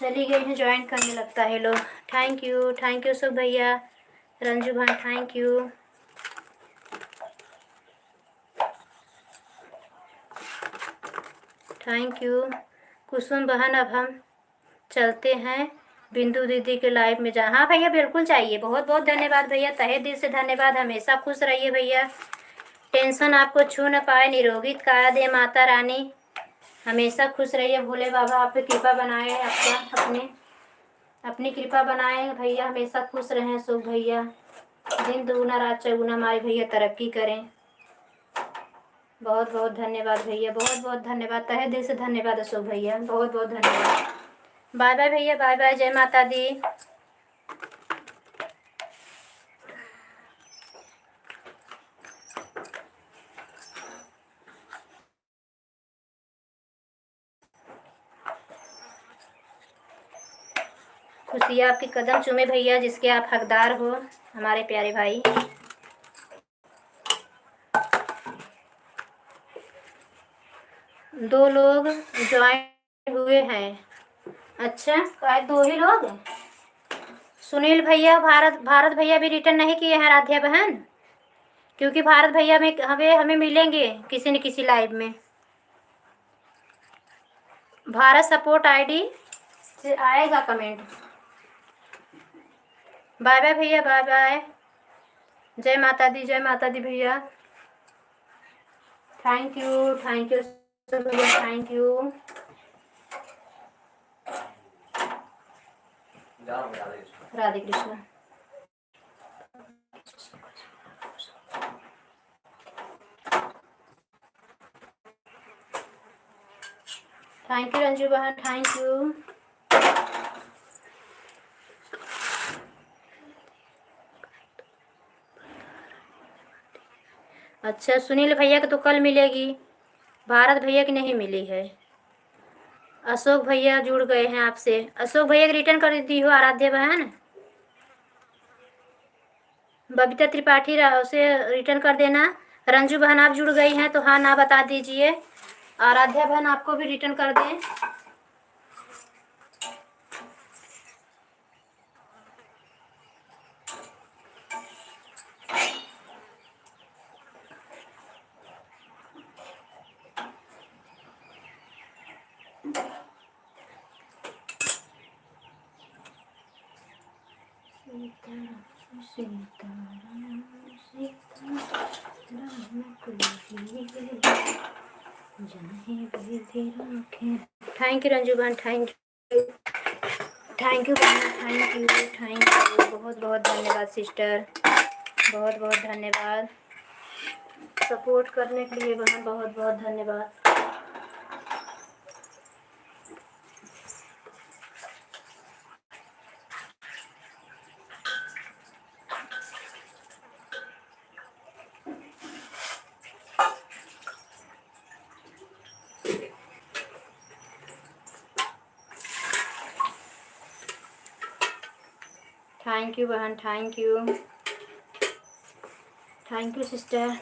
चली गई हैं, ज्वाइन करने लगता है लोग। थैंक यू सब भैया, रंजू भाई थैंक यू। थैंक यू कुसुम बहन। अब हम चलते हैं बिंदु दीदी के लाइव में हाँ भैया बिल्कुल चाहिए। बहुत बहुत धन्यवाद भैया, तहे दिल से धन्यवाद। हमेशा खुश रहिए भैया, टेंशन आपको छू न पाए, निरोगी काया दे माता रानी। हमेशा खुश रहिए, भोले बाबा आप पे कृपा बनाए, आपका अपनी कृपा बनाए भैया। हमेशा खुश रहें अशोक भैया, दिन दुगुना रात चौगुना हमारे भैया तरक्की करें। बहुत बहुत धन्यवाद भैया, बहुत बहुत धन्यवाद, तहे दिल से धन्यवाद अशोक भैया, बहुत बहुत धन्यवाद। बाय बाय भैया, बाय बाय, जय माता दी। खुशियाँ आपके कदम चूमे भैया, जिसके आप हकदार हो हमारे प्यारे भाई। दो लोग ज्वाइन हुए हैं। अच्छा काय 2 ही लोग? सुनील भैया, भारत भैया भी रिटर्न नहीं किए हैं आराध्या बहन, क्योंकि भारत भैया में हमें मिलेंगे किसी न किसी लाइव में। भारत सपोर्ट आईडी से आएगा कमेंट। बाय बाय भैया, बाय बाय, जय माता दी, जय माता दी भैया। थैंक यू भैया, thank you. Radhe Krishna. Thank you Ranju बहन, थैंक यू। अच्छा सुनील भैया को तो कल मिलेगी, भारत भैया की नहीं मिली है। अशोक भैया जुड़ गए हैं आपसे। अशोक भैया की रिटर्न कर दी हो आराध्या बहन। बबीता त्रिपाठी उसे रिटर्न कर देना। रंजू बहन आप जुड़ गई हैं तो हाँ ना बता दीजिए। आराध्या बहन आपको भी रिटर्न कर दें। सीताराम सीताराम थैंक यू रंजू बहन, थैंक यू, थैंक यू बहन, थैंक यू, थैंक यू, बहुत बहुत धन्यवाद सिस्टर, बहुत बहुत धन्यवाद सपोर्ट करने के लिए बहन, बहुत बहुत धन्यवाद। थैंक यू बहन, thank you, thank you sister.